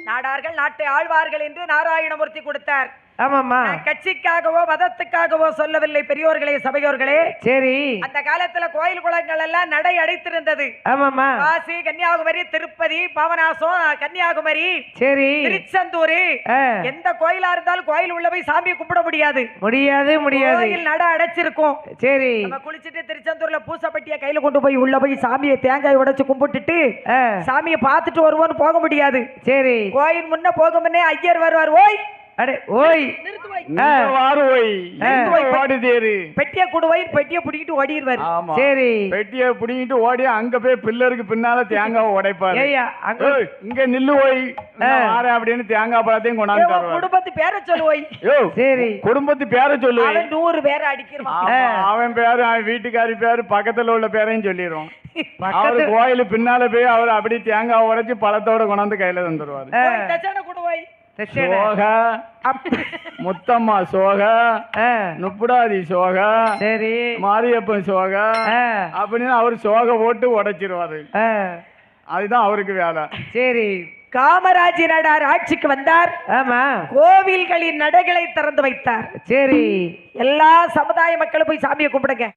நாடார்கள் நாட்டை ஆழ்வார்கள் என்று நாராயணமூர்த்தி கொடுத்தார். ஆமாம்மா. கட்சிக்காகவோ மதத்துக்காகவோ சொல்லவில்லை பெரியோர்களே சபையோர்களே. சரி அந்த காலத்துல கோயில் குளங்கள் எல்லாம் நடை அடைத்திருந்தது. ஆமாம்மா. காசி, கன்னியாகுமரி, திருப்பதி, பாபநாசம், கன்னியாகுமரி, சரி திருச்செந்தூர், எந்த கோயிலா இருந்தாலும் கோயில் உள்ள போய் சாமியை கும்பிட முடியாது. முடியாது முடியாது. கோயில் நட அடைச்சிருக்கும். சரி நம்ம குளிச்சுட்டு திருச்செந்தூர்ல பூசப்பட்டிய கையில கொண்டு போய் உள்ள போய் சாமியை தேங்காய் உடைச்சு கும்பிட்டுட்டு சாமியை பார்த்துட்டு வருவோன்னு போக முடியாது. சரி கோயில் முன்ன போக முன்னே ஐயர் வருவார். ஓய் அடே ஓய் பெட்டிய குடுவாய், பெட்டிய புடிக்கிட்டு ஓடிடுவாரு. சரி பெட்டிய புடிங்கிட்டு ஓடி அங்க போய் பில்லருக்கு பின்னால தேங்காய் உடைப்பாரு. இங்க நில்லு ஓய் அப்படின்னு தேங்காய் பழத்தையும் கொண்டாந்து குடும்பத்து பேரை சொல்லுவோய். சரி குடும்பத்து பேரை சொல்லு. 100 பேரை அடிக்கிறான். அவன் பேரு, அவன் வீட்டுக்காரி பேரு, பக்கத்துல உள்ள பேரையும் சொல்லிடுவான். அவரு கோயிலு பின்னால போய் அவர் அப்படி தேங்காய் உடைச்சு பழத்தோட கொண்டாந்து கையில தந்துருவாரு. குடுவாய் சோக முத்தம்மா சோக, நுப்புடாதி சோக, சரி மாரியப்பன் சோக அப்படின்னு அவரு சோக போட்டு உடைச்சிருவாரு. அதுதான் அவருக்கு வேலை. சரி காமராஜ் நடார் ஆட்சிக்கு வந்தார். ஆமா கோவில்களின் நடைகளை திறந்து வைத்தார். சரி எல்லா சமுதாய மக்களும் போய் சாமியை கும்பிடுங்க.